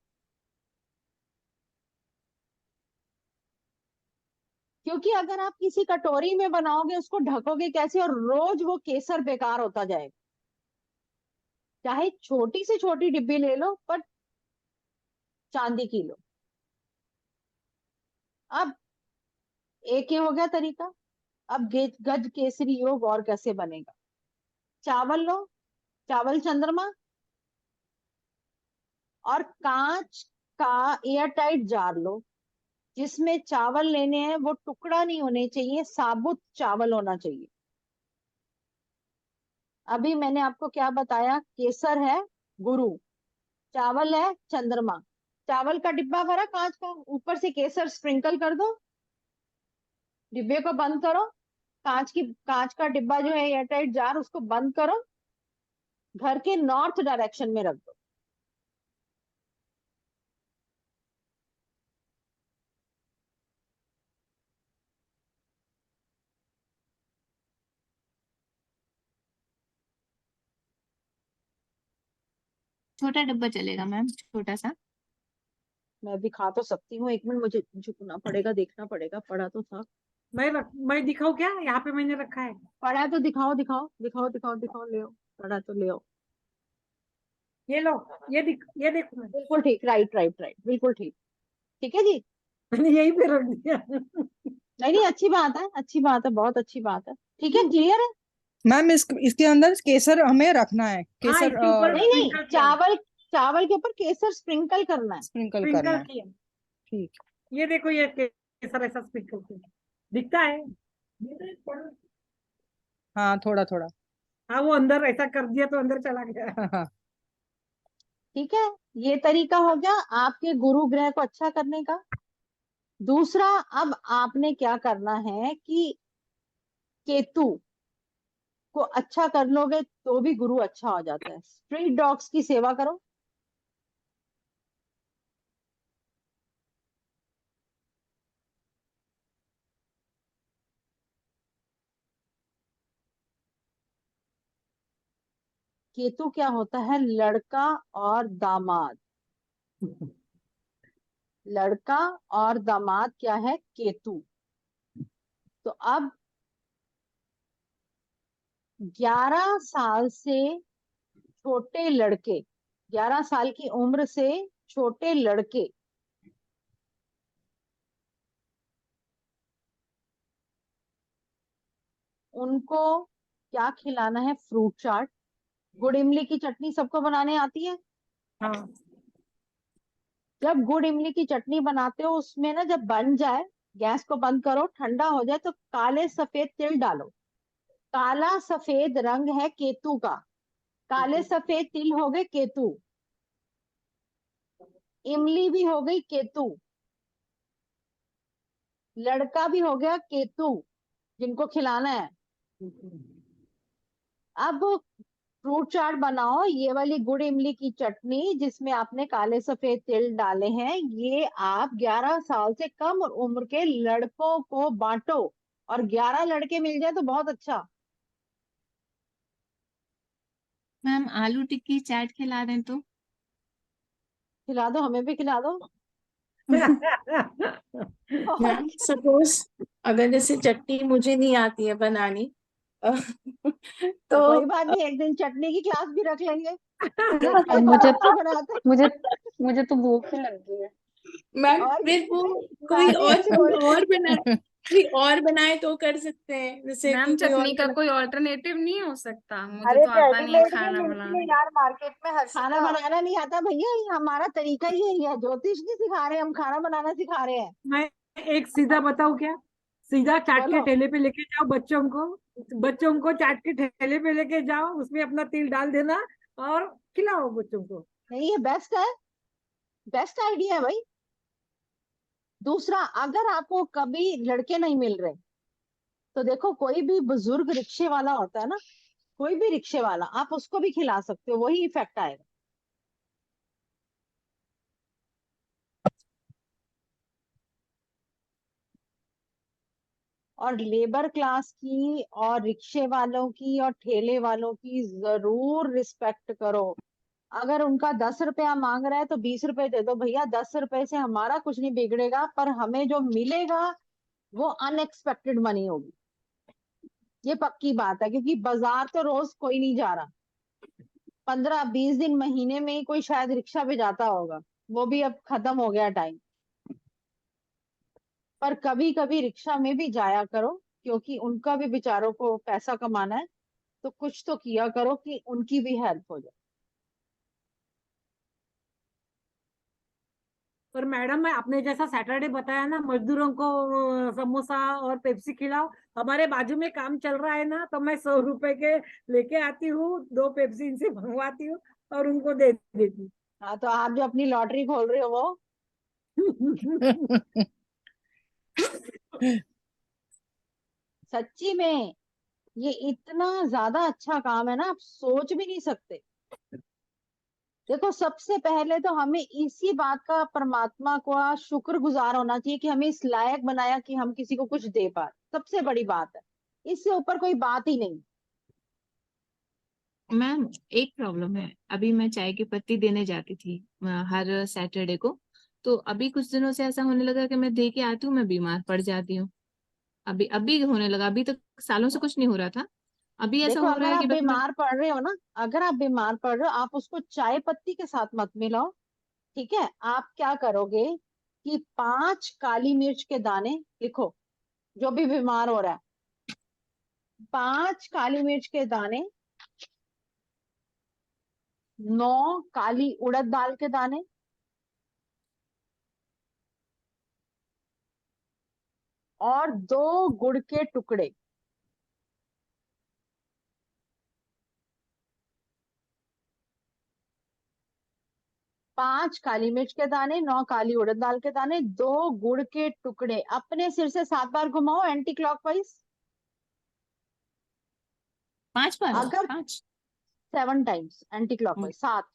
क्योंकि अगर आप किसी कटोरी में बनाओगे, उसको ढकोगे कैसे, और रोज वो केसर बेकार होता जाएगा। चाहे छोटी से छोटी डिब्बी ले लो, पर चांदी की लो। अब एक ये हो गया तरीका। अब गज केसरी योग और कैसे बनेगा। चावल लो, चावल चंद्रमा, और कांच का एयर टाइट जार लो, जिसमें चावल लेने हैं वो टुकड़ा नहीं होने चाहिए, साबुत चावल होना चाहिए। अभी मैंने आपको क्या बताया, केसर है गुरु, चावल है चंद्रमा। चावल का डिब्बा भरा कांच का, ऊपर से केसर स्प्रिंकल कर दो, डिब्बे को बंद करो, कांच का डिब्बा जो है एयरटाइट जार, उसको बंद करो, घर के नॉर्थ डायरेक्शन में रख दो। छोटा डब्बा चलेगा मैम, छोटा सा? मैं दिखा तो सकती हूँ, 1 मिनट मुझे झुकना पड़ेगा, देखना पड़ेगा, पढ़ा तो था। मैं दिखाऊं क्या? यहाँ पे मैंने रखा है। पढ़ा है तो दिखाओ, दिखाओ, दिखाओ, दिखाओ, दिखाओ, ले आओ। पढ़ा तो ले आओ। ये लो, ये देखो मैं बिल्कुल ठीक, राइट राइट राइट, बिल्कुल ठीक। ठीक है जी। मैंने यहीं पे रख दिया। नहीं नहीं, अच्छी बात है, अच्छी बात है, बहुत अच्छी बात है। ठीक है, क्लियर है। मैम इसके अंदर केसर हमें रखना है, हाँ, केसर इसके ऊपर नहीं नहीं, स्प्रिंकल किया, चावल के ऊपर केसर स्प्रिंकल करना है। स्प्रिंकल करना स्प्रिंकल है। किया। ठीक। ये देखो, ये केसर ऐसा स्प्रिंकल किया दिखता है। हाँ, थोड़ा थोड़ा। हाँ, वो अंदर ऐसा कर दिया तो अंदर चला गया। हाँ। ठीक है, ये तरीका हो गया आपके गुरु ग्रह को अच्छा करने का। दूसरा, अब आपने क्या करना है कि केतु को अच्छा कर लोगे तो भी गुरु अच्छा हो जाता है। स्ट्रीट डॉग्स की सेवा करो। केतु क्या होता है? लड़का और दामाद। लड़का और दामाद क्या है? केतु। तो अब 11 साल से छोटे लड़के, 11 साल की उम्र से छोटे लड़के उनको क्या खिलाना है? फ्रूट चाट। गुड़ इमली की चटनी सबको बनाने आती है? हाँ, जब गुड़ इमली की चटनी बनाते हो उसमें ना, जब बन जाए गैस को बंद करो, ठंडा हो जाए तो काले सफेद तिल डालो। काला सफेद रंग है केतु का, काले सफेद तिल हो गए केतु, इमली भी हो गई केतु, लड़का भी हो गया केतु जिनको खिलाना है। अब फ्रूट चाट बनाओ, ये वाली गुड़ इमली की चटनी जिसमें आपने काले सफेद तिल डाले हैं, ये आप 11 साल से कम उम्र के लड़कों को बांटो। और 11 लड़के मिल जाए तो बहुत अच्छा। मैम आलू टिक्की चाट खिला दें तो? खिला दो, हमें भी खिला दो। और मैम सपोज अगर जैसे चटनी मुझे नहीं आती है बनानी तो तो कोई बात नहीं, एक दिन चटनी की क्लास भी रख लेंगे, देखते अब हैं कौन अच्छी बनाता है। मुझे मुझे तो भूख ही लग गई है। मैम और फिर वो कोई नानी और ऐसे बोल कोई और बनाए तो कर सकते हैं, जैसे मैम कि कोई और चटनी का कोई ऑल्टरनेटिव नहीं हो सकता? मुझे अरे तो आता नहीं है रेडीमेड भी खाना मिलती है बनाना। यार मार्केट में खाना हर्षिता। बनाना नहीं आता भैया, ये हमारा तरीका ही यही है। ज्योतिष नहीं सिखा रहे, हम खाना बनाना सिखा रहे हैं। मैं एक सीधा बताऊं क्या? सीधा चाट के बोलो। ठेले पे लेके जाओ बच्चों को, बच्चों को चाट के ठेले पे लेके जाओ, उसमें अपना तिल डाल देना और खिलाओ बच्चों को। नहीं, ये बेस्ट है, बेस्ट आइडिया है भाई। दूसरा, अगर आपको कभी लड़के नहीं मिल रहे तो देखो, कोई भी बुजुर्ग रिक्शे वाला होता है ना, कोई भी रिक्शे वाला, आप उसको भी खिला सकते हो, वही इफेक्ट आएगा। और लेबर क्लास की और रिक्शे वालों की और ठेले वालों की जरूर रिस्पेक्ट करो। अगर उनका 10 रुपया मांग रहा है तो 20 रुपए दे दो भैया। 10 रुपए से हमारा कुछ नहीं बिगड़ेगा, पर हमें जो मिलेगा वो अनएक्सपेक्टेड मनी होगी। ये पक्की बात है, क्योंकि बाजार तो रोज कोई नहीं जा रहा। 15-20 दिन महीने में ही कोई शायद रिक्शा पे जाता होगा, वो भी अब खत्म हो गया टाइम। पर कभी कभी रिक्शा में भी जाया करो, क्योंकि उनका भी बेचारों को पैसा कमाना है, तो कुछ तो किया करो कि उनकी भी हेल्प हो जाए। पर मैडम, मैं अपने जैसा सैटरडे बताया ना, मजदूरों को समोसा और पेप्सी खिलाओ। हमारे बाजू में काम चल रहा है ना, तो मैं 100 रुपए के लेके आती हूँ, 2 पेप्सी इनसे मंगवाती हूँ और उनको दे देती हूँ। हाँ, तो आप जो अपनी लॉटरी खोल रहे हो वो। सच्ची में ये इतना ज्यादा अच्छा काम है ना, आप सोच भी नहीं सकते। देखो, सबसे पहले तो हमें इसी बात का परमात्मा का शुक्रगुजार होना चाहिए कि हमें इस लायक बनाया कि हम किसी को कुछ दे पाए। सबसे बड़ी बात है, इससे ऊपर कोई बात ही नहीं। मैम एक प्रॉब्लम है, अभी मैं चाय की पत्ती देने जाती थी हर सैटरडे को। तो अभी कुछ दिनों से ऐसा होने लगा कि मैं दे के आती हूँ, मैं बीमार पड़ जाती हूँ। अभी अभी होने लगा, अभी तक सालों से कुछ नहीं हो रहा था। अभी ऐसा देखो, हो रहा अगर है आप कि बस मैं। बीमार पड़ रहे हो ना, अगर आप बीमार पड़ रहे हो, आप उसको चाय पत्ती के साथ मत मिलाओ। ठीक है, आप क्या करोगे कि 5 काली मिर्च के दाने लिखो, जो भी बीमार हो रहा है, 5 काली मिर्च के दाने, 9 काली उड़द दाल के दाने, और 2 गुड़ के टुकड़े। 5 काली मिर्च के दाने, 9 काली उड़द दाल के दाने, 2 गुड़ के टुकड़े। अपने सिर से 7 बार घुमाओ एंटी क्लॉकवाइज। 5 बार? अगर 5? 7 टाइम्स एंटी क्लॉकवाइज, 7।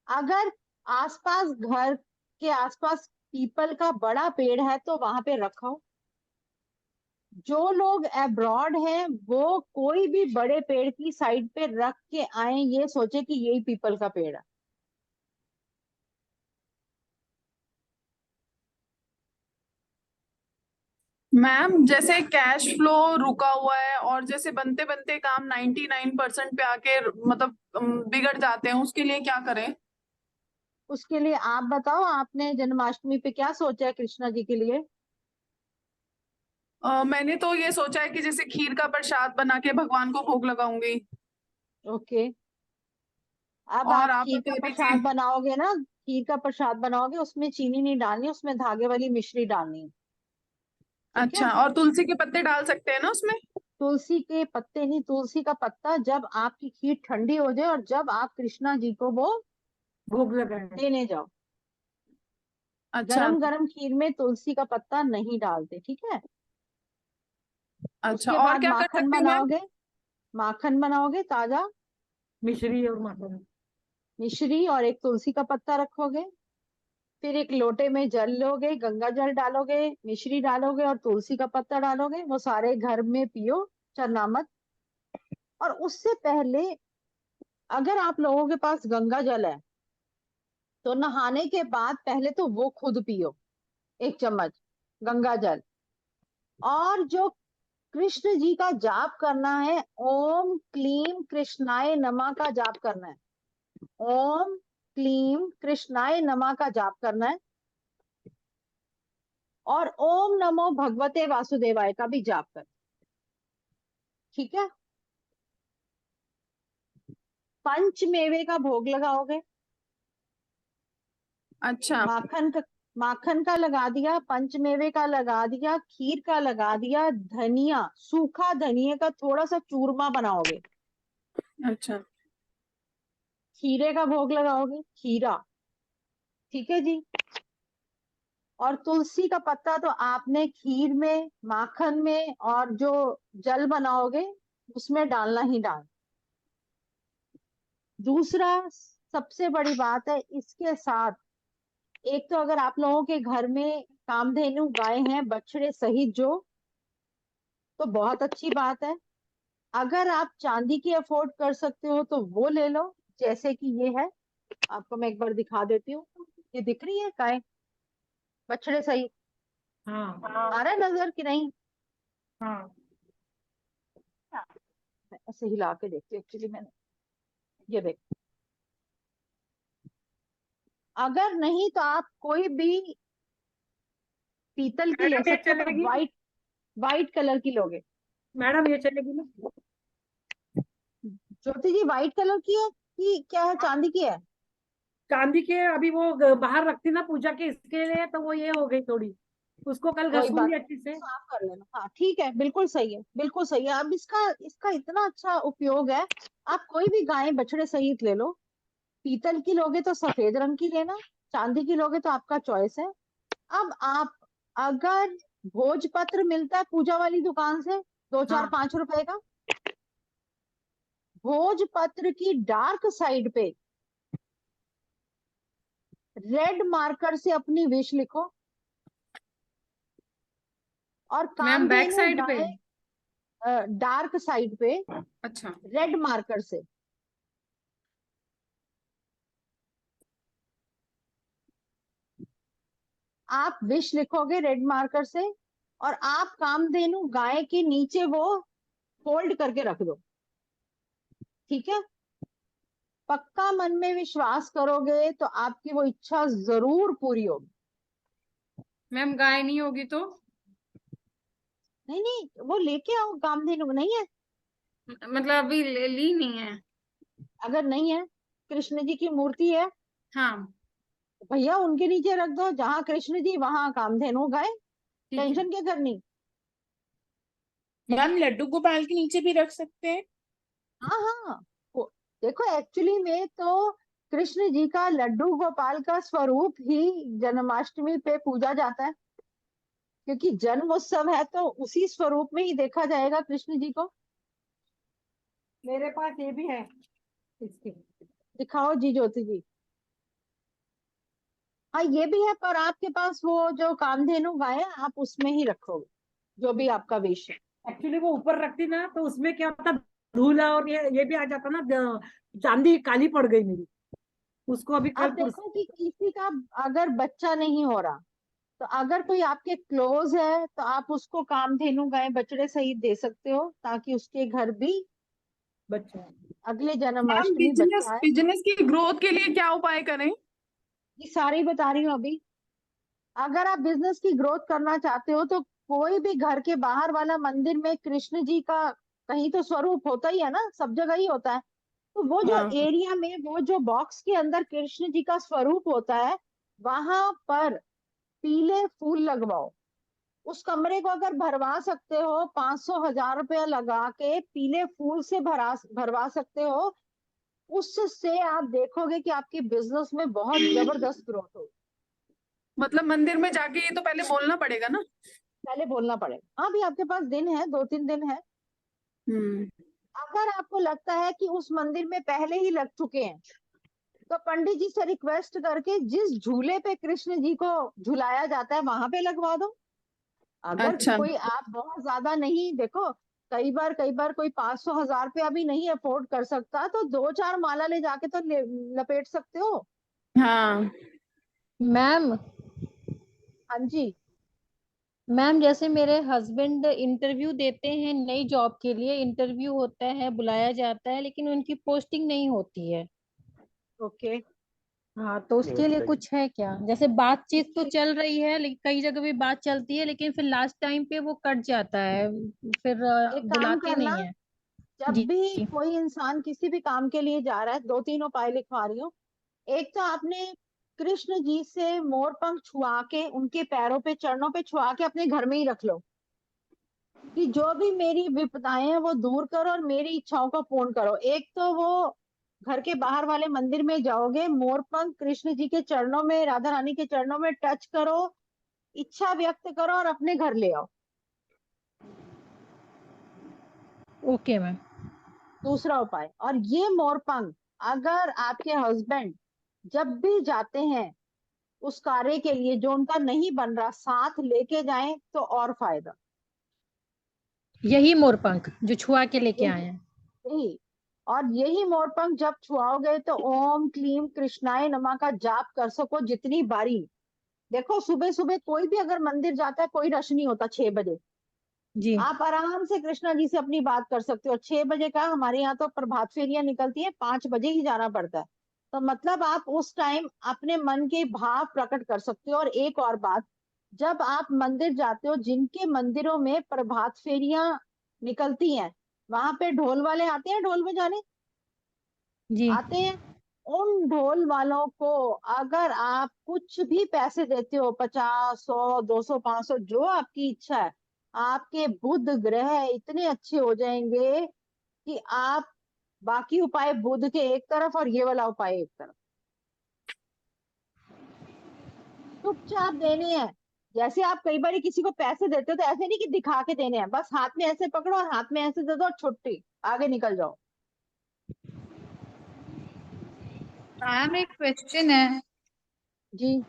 अगर आसपास, घर के आसपास पीपल का बड़ा पेड़ है तो वहां पे रखो। जो लोग अब्रॉड हैं वो कोई भी बड़े पेड़ की साइड पे रख के आए, ये सोचे कि यही पीपल का पेड़ है। मैम जैसे कैश फ्लो रुका हुआ है और जैसे बनते बनते काम 99% पे आके मतलब बिगड़ जाते हैं, उसके लिए क्या करें? उसके लिए आप बताओ, आपने जन्माष्टमी पे क्या सोचा है कृष्णा जी के लिए? मैंने तो ये सोचा है कि जैसे खीर का प्रसाद बना के भगवान को भोग लगाऊंगी। ओके। अब और आप आप खीर का बता दीजिए। प्रसाद बनाओगे ना, खीर का प्रसाद बनाओगे, उसमें चीनी नहीं डालनी, उसमें धागे वाली मिश्री डालनी है। ठीक है? अच्छा, और तुलसी के पत्ते डाल सकते हैं ना उसमें? तुलसी के पत्ते नहीं, तुलसी का पत्ता जब आपकी खीर ठंडी हो जाए और जब आप कृष्णा जी को वो भोग लगाए। देने जाओ, अच्छा गरम गरम खीर में तुलसी का पत्ता नहीं डालते। ठीक है? अच्छा, उसके और बाद क्या कर माखन सकती हूँ मैम? बनाओगे, माखन बनाओगे ताजा, मिश्री और माखन। मिश्री और एक तुलसी का पत्ता रखोगे। फिर एक लोटे में जल लोगे, गंगा जल डालोगे, मिश्री डालोगे और तुलसी का पत्ता डालोगे, वो सारे घर में पियो चरनामत। और उससे पहले, अगर आप लोगों के पास गंगा जल है तो नहाने के बाद पहले तो वो खुद पियो 1 चम्मच गंगा जल। और जो कृष्ण जी का जाप करना है, ओम क्लीम कृष्णाय नमः का जाप करना है। ओम क्लीम कृष्णाय नमः का जाप करना है। और ओम नमो भगवते वासुदेवाय का भी जाप कर। ठीक है? पंचमेवे का भोग लगाओगे। अच्छा माखन का लगा दिया, पंचमेवे का लगा दिया, खीर का लगा दिया, धनिया, सूखा धनिया का थोड़ा सा चूरमा बनाओगे, अच्छा खीरे का भोग लगाओगे, खीरा। ठीक है जी? और तुलसी का पत्ता तो आपने खीर में, माखन में और जो जल बनाओगे उसमें डालना ही डाल। दूसरा सबसे बड़ी बात है, इसके साथ एक तो अगर आप लोगों के घर में कामधेनु गाय हैं बछड़े सहित जो, तो बहुत अच्छी बात है। अगर आप चांदी की अफोर्ड कर सकते हो तो वो ले लो, जैसे कि ये है। आपको मैं एक बार दिखा देती हूँ, ये दिख रही है गाय बछड़े सहित? हाँ आ रहा है नजर कि नहीं? हाँ। मैं ऐसे हिला के देखती हूँ, एक्चुअली मैंने, ये देख। अगर नहीं तो आप कोई भी पीतल की ले मैडम ये सकते हो, चलेगी? वाइट, वाइट कलर की लोगे। मैडम ये चलेगी ना? ज्योति जी वाइट कलर की है कि क्या है, चांदी की है? चांदी के अभी वो बाहर रखती ना पूजा के, इसके लिए तो वो ये हो गई थोड़ी, उसको कल कोई बात, घसूंगी अच्छी से। साफ कर लेना। हाँ ठीक है, बिल्कुल सही है, बिल्कुल सही है। अब इसका इसका इतना अच्छा उपयोग है। आप कोई भी गाय बछड़े सहित ले लो। पीतल की लोगे तो सफेद रंग की लेना, चांदी की लोगे तो आपका चॉइस है। अब आप, अगर भोजपत्र मिलता है पूजा वाली दुकान से 2 4 5 रुपए का, भोजपत्र की डार्क साइड पे रेड मार्कर से अपनी विश लिखो। और मैम बैक कामधेनु साइड पे? गाय डार्क साइड पे अच्छा। रेड मार्कर से, आप विश लिखोगे रेड मार्कर से। और आप कामधेनु गाय के नीचे वो फोल्ड करके रख दो। ठीक है? पक्का मन में विश्वास करोगे तो आपकी वो इच्छा जरूर पूरी होगी। मैम गाय नहीं होगी तो? नहीं नहीं, वो लेके आओ, कामधेनु नहीं है? मतलब अभी ली नहीं है। अगर नहीं है, कृष्ण जी की मूर्ति है, हाँ भैया उनके नीचे रख दो, जहां कृष्ण जी वहां कामधेनु गाय। ठीक है। टेंशन क्या करनी? मैम लड्डू गोपाल के नीचे भी रख सकते हैं? हाँ हाँ, देखो एक्चुअली में तो कृष्ण जी का लड्डू गोपाल का स्वरूप ही जन्माष्टमी पे पूजा जाता है, क्योंकि जन्म उत्सव है तो उसी स्वरूप में ही देखा जाएगा कृष्ण जी को। मेरे पास ये भी है इसकी। दिखाओ जी ज्योति जी। हाँ ये भी है, पर आपके पास वो जो कामधेनु गाय है आप उसमें ही रखोगे, जो भी आपका विश है। एक्चुअली वो ऊपर रखती ना तो उसमें क्या होता, धूला और ये भी आ जाता ना, चांदी काली पड़ गई मेरी, उसको अभी आप कल देखो कि किसी का अगर बच्चा नहीं हो रहा, तो अगर कोई आपके क्लोज है तो आप उसको कामधेनु गाय बछड़े सहित दे सकते हो, ताकि उसके घर भी बच्चा। अगले मैम जन्माष्टमी बिजनेस बच्चा है। बिजनेस की ग्रोथ के लिए क्या उपाय करें? ये सारी बता रही हूँ अभी। अगर आप बिजनेस की ग्रोथ करना चाहते हो तो कोई भी घर के बाहर वाला मंदिर में कृष्ण जी का कहीं तो स्वरूप होता ही है ना, सब जगह ही होता है। तो वो जो हाँ। एरिया में वो जो बॉक्स के अंदर कृष्ण जी का स्वरूप होता है, वहां पर पीले फूल लगवाओ। उस कमरे को अगर भरवा सकते हो 500 1000 रुपया लगा के पीले फूल से भरवा सकते हो, उससे आप देखोगे कि आपकी बिजनेस में बहुत जबरदस्त ग्रोथ हो। मतलब मंदिर में जाके ये तो पहले बोलना पड़ेगा ना? पहले बोलना पड़ेगा। हाँ भी आपके पास दिन है, 2 3 दिन है। हम्म। अगर आपको लगता है कि उस मंदिर में पहले ही लग चुके हैं, तो पंडित जी से रिक्वेस्ट करके जिस झूले पे कृष्ण जी को झुलाया जाता है वहां पे लगवा दो। अगर अच्छा। कोई आप बहुत ज्यादा नहीं, देखो कई बार कोई 500 1000 रुपया भी नहीं अफोर्ड कर सकता, तो 2 4 माला ले जाके तो लपेट सकते हो। हाँ। मैम हाँ जी। मैम जैसे मेरे हस्बैंड इंटरव्यू देते हैं नई जॉब के लिए, इंटरव्यू होता है, बुलाया जाता है, लेकिन उनकी पोस्टिंग नहीं होती है। ओके। हाँ तो उसके लिए कुछ है क्या? जैसे बातचीत तो चल रही है, लेकिन कई जगह भी बात चलती है, लेकिन फिर लास्ट टाइम पे वो कट जाता है, फिर एक काम बुलाते करना, नहीं है। जब जी भी जी कोई इंसान किसी भी काम के लिए जा रहा है, 2 3 उपाय लिखवा रही हूँ। एक तो आपने कृष्ण जी से मोर पंख छुआ के उनके पैरों पे चरणों पे छुआ के अपने घर में ही रख लो, कि जो भी मेरी विपदाएं हैं वो दूर करो और मेरी इच्छाओं को पूर्ण करो। एक तो वो घर के बाहर वाले मंदिर में जाओगे, मोर पंख कृष्ण जी के चरणों में, राधा रानी के चरणों में टच करो, इच्छा व्यक्त करो और अपने घर ले आओ। Okay ma'am. दूसरा उपाय, और ये मोर पंख अगर आपके हस्बैंड जब भी जाते हैं उस कार्य के लिए जो उनका नहीं बन रहा, साथ लेके जाएं तो और फायदा। यही मोरपंख जो छुआ के लेके यही आए हैं? यही और यही मोरपंख जब छुआओगे तो ओम क्लीम कृष्णाय नमः का जाप कर सको जितनी बारी। देखो सुबह सुबह कोई भी अगर मंदिर जाता है, कोई रश नहीं होता 6 बजे, जी आप आराम से कृष्णा जी से अपनी बात कर सकते हो। 6 बजे का हमारे यहाँ तो प्रभात फेरियां निकलती है, 5 बजे ही जाना पड़ता है। तो मतलब आप उस टाइम अपने मन के भाव प्रकट कर सकते हो। और एक और बात, जब आप मंदिर जाते हो, जिनके मंदिरों में प्रभात फेरियां निकलती हैं, वहां पे ढोल वाले आते हैं ढोल बजाने, जी आते हैं। उन ढोल वालों को अगर आप कुछ भी पैसे देते हो, 50 100 200 500, जो आपकी इच्छा है, आपके बुध ग्रह इतने अच्छे हो जाएंगे कि आप बाकी उपाय बुध के एक तरफ और ये वाला उपाय एक तरफ, चुपचाप देने हैं। जैसे आप कई बार किसी को पैसे देते हो तो ऐसे नहीं कि दिखा के देने हैं, बस हाथ में ऐसे पकड़ो और हाथ में ऐसे दे दो और छुट्टी, आगे निकल जाओ। मैम एक क्वेश्चन है, जी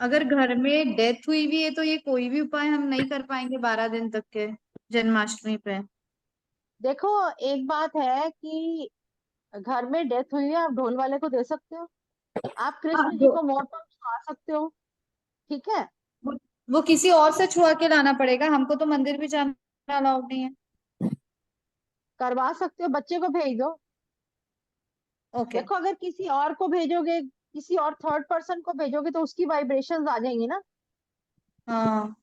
अगर घर में डेथ हुई भी है तो ये कोई भी उपाय हम नहीं कर पाएंगे 12 दिन तक के जन्माष्टमी पे? देखो, एक बात है कि घर में डेथ हुई है, आप ढोल वाले को दे सकते हो, आप हाँ, कृष्ण जी को मोर पंख छुआ सकते हो, ठीक है। वो, वो किसी और से छुआ के लाना पड़ेगा, हमको तो मंदिर भी जाना अलाउड नहीं है। करवा सकते हो, बच्चे को भेज दो। ओके। देखो अगर किसी और को भेजोगे, किसी और थर्ड पर्सन को भेजोगे तो उसकी वाइब्रेशंस आ जाएंगी ना। हाँ।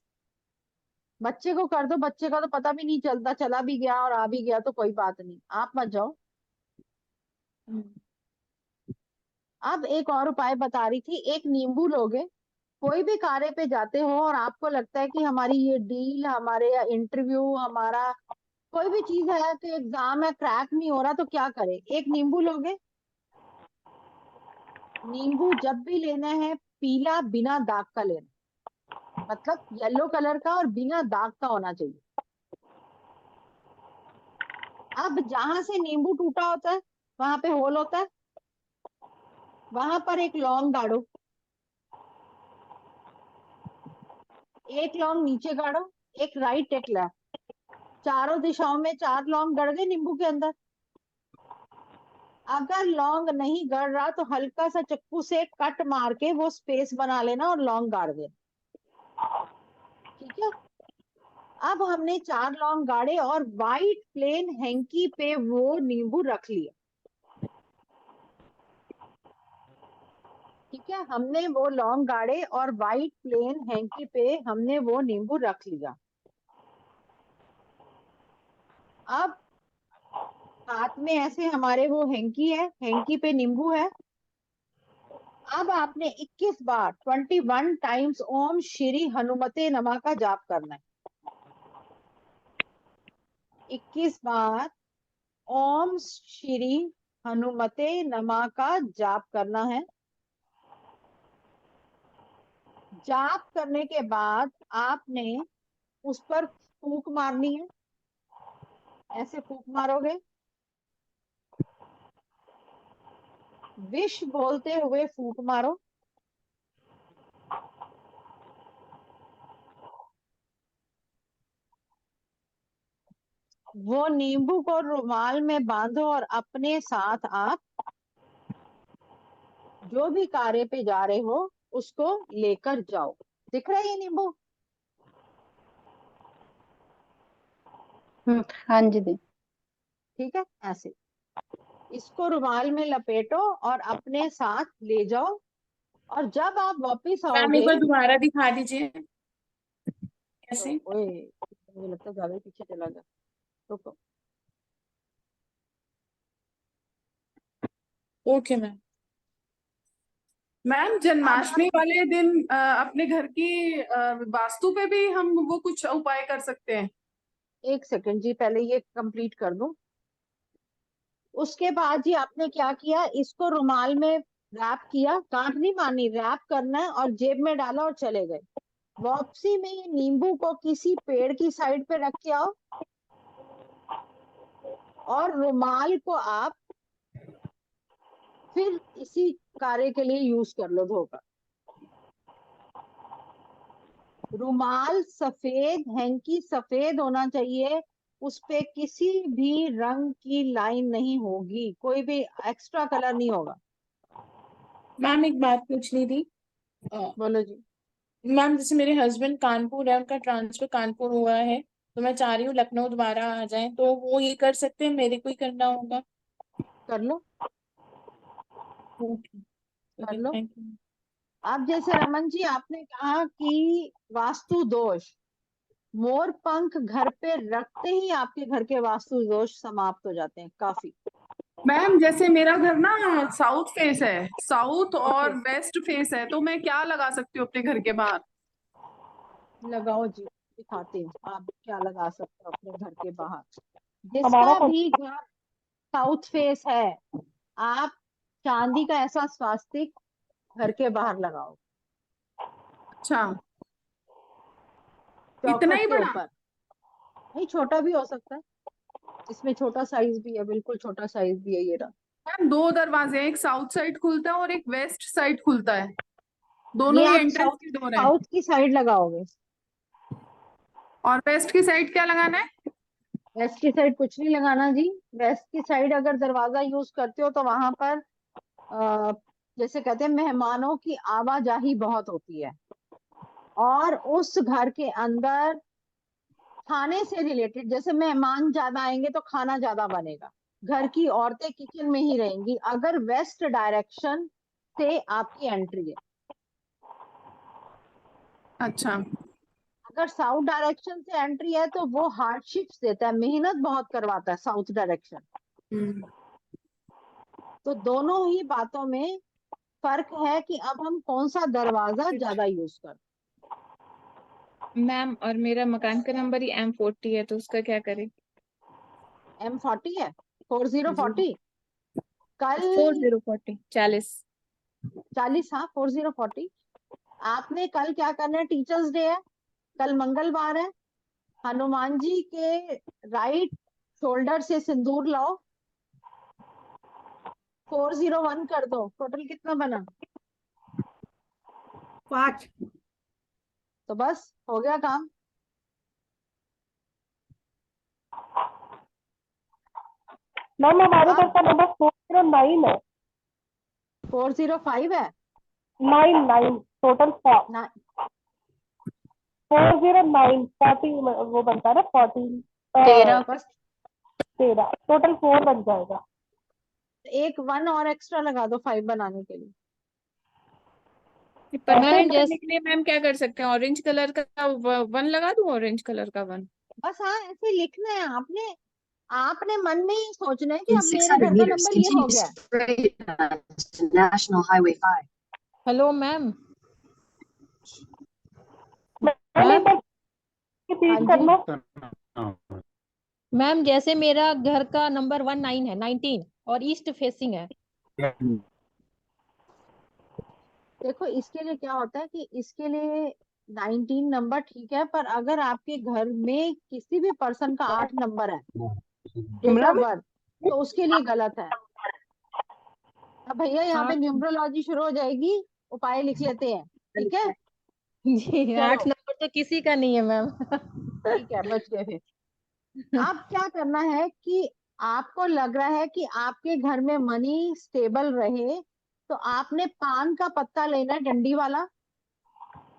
बच्चे को कर दो, बच्चे का तो पता भी नहीं चलता, चला भी गया और आ भी गया तो कोई बात नहीं, आप मत जाओ। अब एक और उपाय बता रही थी, एक नींबू लोगे, कोई भी कार्य पे जाते हो और आपको लगता है कि हमारी ये डील, हमारे इंटरव्यू, हमारा कोई भी चीज है, तो एग्जाम है क्रैक नहीं हो रहा, तो क्या करें, एक नींबू लोगे, नींबू जब भी लेना है पीला बिना दाग का लेना, मतलब येलो कलर का और बिना दाग का होना चाहिए। अब जहां से नींबू टूटा होता है वहां पे होल होता है, वहां पर एक लौंग गाड़ो, एक लौंग नीचे गाड़ो, एक राइट एक लेफ्ट, चारों दिशाओं में 4 लौंग गड़ गए नींबू के अंदर। अगर लौंग नहीं गड़ रहा तो हल्का सा चक्कू से कट मार के वो स्पेस बना लेना और लौंग गाड़ देना, ठीक है। अब हमने 4 लौंग गाड़े और वाइट प्लेन हैंकी पे वो नींबू रख लिया, ठीक है। हमने वो लौंग गाड़े और वाइट प्लेन हैंकी पे हमने वो नींबू रख लिया। अब हाथ में ऐसे हमारे वो हैंकी है, हैंकी पे नींबू है। अब आपने 21 बार 21 टाइम्स ओम श्री हनुमते नमः का जाप करना है। 21 बार ओम श्री हनुमते नमः का जाप करना है। जाप करने के बाद आपने उस पर फूंक मारनी है, ऐसे फूंक मारोगे, विश बोलते हुए फूंक मारो। वो नींबू को रुमाल में बांधो और अपने साथ आप जो भी कार्य पे जा रहे हो उसको लेकर जाओ। दिख रहा है ये नींबू? हाँ जी दी। ठीक है, ऐसे इसको रुमाल में लपेटो और अपने साथ ले जाओ। और जब आप वापिस मैम एक आओगे, बार दोबारा दिखा दीजिए कैसे। ओए मुझे लगता है ज्यादा ही पीछे चला गया, रुको। Okay ma'am. मैम अब जन्माष्टमी आप वाले दिन अपने घर की वास्तु पे भी हम वो कुछ उपाय कर सकते हैं? एक सेकंड जी, पहले ये कंप्लीट कर दूं। उसके बाद जी आपने क्या किया, इसको रुमाल में रैप किया, गांठ नहीं मारनी, रैप करना है और जेब में डाला और चले गए। वापसी में ये नींबू को किसी पेड़ की साइड पे रख के आओ और रुमाल को आप फिर इसी कार्य के लिए यूज कर लो धोकर। रुमाल सफेद, हैंकी सफेद होना चाहिए, उस पे किसी भी रंग की लाइन नहीं होगी, कोई भी एक्स्ट्रा कलर नहीं होगा। मैम एक बात पूछनी थी। बोलो जी। मैम जैसे मेरे हस्बैंड कानपुर है, उनका ट्रांसफर कानपुर हुआ है, तो मैं चाह रही हूँ लखनऊ दोबारा आ जाए, तो वो ये कर सकते हैं, मेरे को ही करना होगा? कर लो, ओके कर ओके, लो। Thank you. अब जैसे रमन जी आपने कहा कि वास्तु दोष, मोर पंख घर पे रखते ही आपके घर के वास्तु दोष समाप्त हो जाते हैं काफी। मैम जैसे मेरा घर ना साउथ फेस है, साउथ और ओके, वेस्ट फेस है, तो मैं क्या लगा सकती हूँ अपने घर के बाहर? लगाओ जी, दिखाती हूँ आप क्या लगा सकते हो अपने घर के बाहर। हमारा जिसका भी घर साउथ फेस है, आप चांदी का ऐसा स्वास्तिक घर के बाहर लगाओ, अच्छा, इतना चौखट ही के बड़ा? ऊपर। नहीं, छोटा भी हो सकता है, इसमें छोटा साइज भी है, बिल्कुल छोटा साइज भी है ये रहा। मैम 2 दरवाजे हैं, एक साउथ साइड खुलता है और एक वेस्ट साइड खुलता है, ये दोनों ही आप एंट्रेंस साउथ की डोर है। साउथ की साइड लगाओगे, और वेस्ट की साइड क्या लगाना है? वेस्ट की साइड कुछ नहीं लगाना जी। वेस्ट की साइड अगर दरवाजा यूज करते हो तो वहां पर जैसे कहते हैं मेहमानों की आवाजाही बहुत होती है, और उस घर के अंदर खाने से रिलेटेड, जैसे मेहमान ज्यादा आएंगे तो खाना ज्यादा बनेगा, घर की औरतें किचन में ही रहेंगी अगर वेस्ट डायरेक्शन से आपकी एंट्री है। अच्छा। अगर साउथ डायरेक्शन से एंट्री है तो वो हार्डशिप्स देता है, मेहनत बहुत करवाता है साउथ डायरेक्शन। हम्म। तो दोनों ही बातों में फर्क है कि अब हम कौन सा दरवाजा ज्यादा यूज कर। मैम और मेरा मकान का नंबर ही M40 है, तो उसका क्या करें? M40 है, 4040। कल 4040 40। 40, हाँ 4040। आपने कल क्या करना है, टीचर्स डे है, कल मंगलवार है, हनुमान जी के राइट शोल्डर से सिंदूर लाओ, 401 कर दो। टोटल कितना बना? 5। तो बस हो गया काम। मैम हमारे घर अब का नंबर 409 है। 405 है 9 टोटल ना? 409 40 वो बनता है ना 14 13 बस 13 टोटल 4 बन जाएगा। एक 1 और एक्स्ट्रा लगा दो 5 बनाने के लिए। परचेज मैम करने के लिए मैम क्या कर सकते हैं? ऑरेंज कलर का 1 लगा दूं, ऑरेंज कलर का 1। बस हाँ, ऐसे लिखना है आपने। आपने मन में ही सोचना है कि In अब मेरे 600 घर का meters, नंबर ये हो continue गया है। straight to National Highway 5. Hello ma'am. Ma'am एक मैम बार हाँ रिपीट जी, करना। मैम जैसे मेरा घर का नंबर 19 है, 19 और ईस्ट फेसिंग है। देखो इसके लिए क्या होता है कि इसके लिए 19 नंबर ठीक है, पर अगर आपके घर में किसी भी पर्सन का 8 नंबर है डेट ऑफ बर्थ, तो उसके लिए गलत है। अब भैया यहाँ पे हाँ न्यूमरोलॉजी शुरू हो जाएगी, उपाय लिख लेते हैं, ठीक है? जी, 8 चलो नंबर तो किसी का नहीं है मैम। ठीक है, बच गए फिर। अब क्या करना है कि आपको लग रहा है कि आपके घर में मनी स्टेबल रहे, तो आपने पान का पत्ता लेना है, डंडी वाला,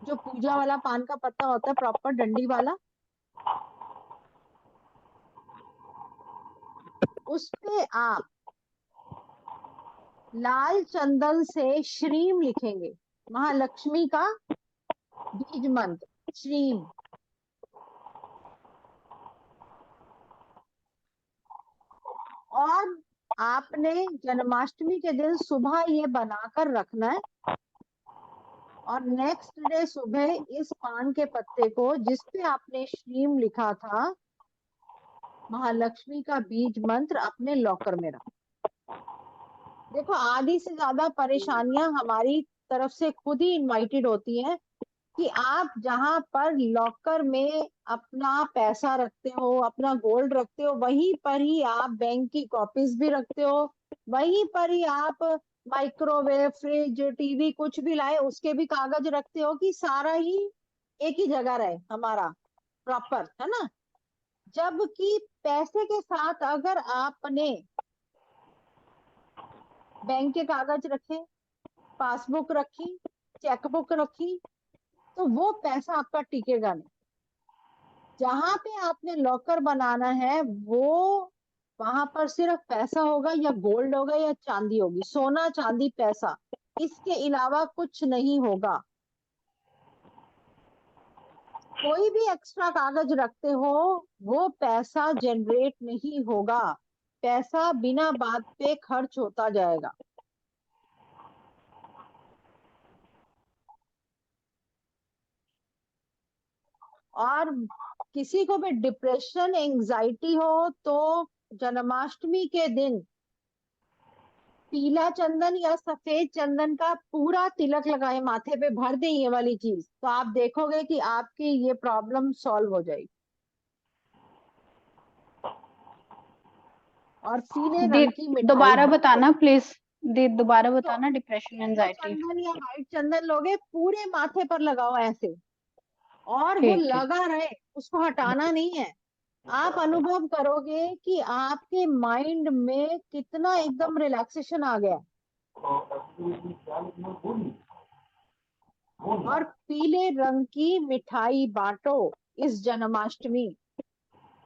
जो पूजा वाला पान का पत्ता होता है, प्रॉपर डंडी वाला। उस पे आप लाल चंदन से श्रीम लिखेंगे, महालक्ष्मी का बीज मंत्र श्रीम। और आपने जन्माष्टमी के दिन सुबह ये बनाकर रखना है, और नेक्स्ट डे सुबह इस पान के पत्ते को जिस पे आपने श्रीम लिखा था, महालक्ष्मी का बीज मंत्र, अपने लॉकर में रख। देखो आधी से ज्यादा परेशानियां हमारी तरफ से खुद ही इनवाइटेड होती हैं कि आप जहां पर लॉकर में अपना पैसा रखते हो, अपना गोल्ड रखते हो, वहीं पर ही आप बैंक की कॉपीज भी रखते हो, वहीं पर ही आप माइक्रोवेव, फ्रिज, टीवी कुछ भी लाए उसके भी कागज रखते हो, कि सारा ही एक ही जगह रहे हमारा प्रॉपर, है ना? जबकि पैसे के साथ अगर आपने बैंक के कागज रखे, पासबुक रखी, चेकबुक रखी, तो वो पैसा आपका टिकेगा नहीं। जहां पे आपने लॉकर बनाना है वो वहां पर सिर्फ पैसा होगा, या गोल्ड होगा, या चांदी होगी, सोना चांदी पैसा, इसके अलावा कुछ नहीं होगा। कोई भी एक्स्ट्रा कागज रखते हो वो पैसा जनरेट नहीं होगा, पैसा बिना बात पे खर्च होता जाएगा। और किसी को भी डिप्रेशन, एंजाइटी हो, तो जन्माष्टमी के दिन पीला चंदन या सफेद चंदन का पूरा तिलक लगाए, माथे पे भर दें ये वाली चीज, तो आप देखोगे कि आपकी ये प्रॉब्लम सॉल्व हो जाएगी। और पीले दी रंग की मिठाई दोबारा बांटो। बताना प्लीज। दी दोबारा तो बताना, डिप्रेशन पीला एंजाइटी। चंदन या व्हाइट चंदन लोगे, पूरे माथे पर लगाओ ऐसे, और वो ठीक है। लगा रहे, उसको हटाना नहीं है। आप अनुभव करोगे कि आपके माइंड में कितना एकदम रिलैक्सेशन आ गया। और पीले रंग की मिठाई बांटो इस जन्माष्टमी,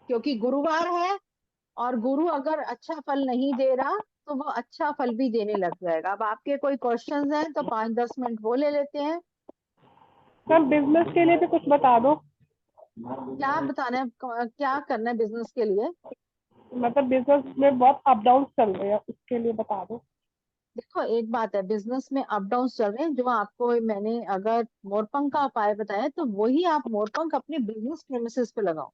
क्योंकि गुरुवार है, और गुरु अगर अच्छा फल नहीं दे रहा तो वो अच्छा फल भी देने लग जाएगा। अब आपके कोई क्वेश्चंस हैं तो 5-10 मिनट वो ले लेते हैं। मैम बिजनेस के लिए भी कुछ बता दो। क्या बताना है, क्या करना है बिजनेस के लिए? मतलब बिजनेस में बहुत अप डाउन चल रहे हैं, उसके लिए बता दो। देखो एक बात है, बिजनेस में अप डाउन चल रहे हैं, जो आपको मैंने अगर मोरपंख का उपाय बताया, तो वही आप मोरपंख अपने बिजनेस प्रेमिसेस पे लगाओ,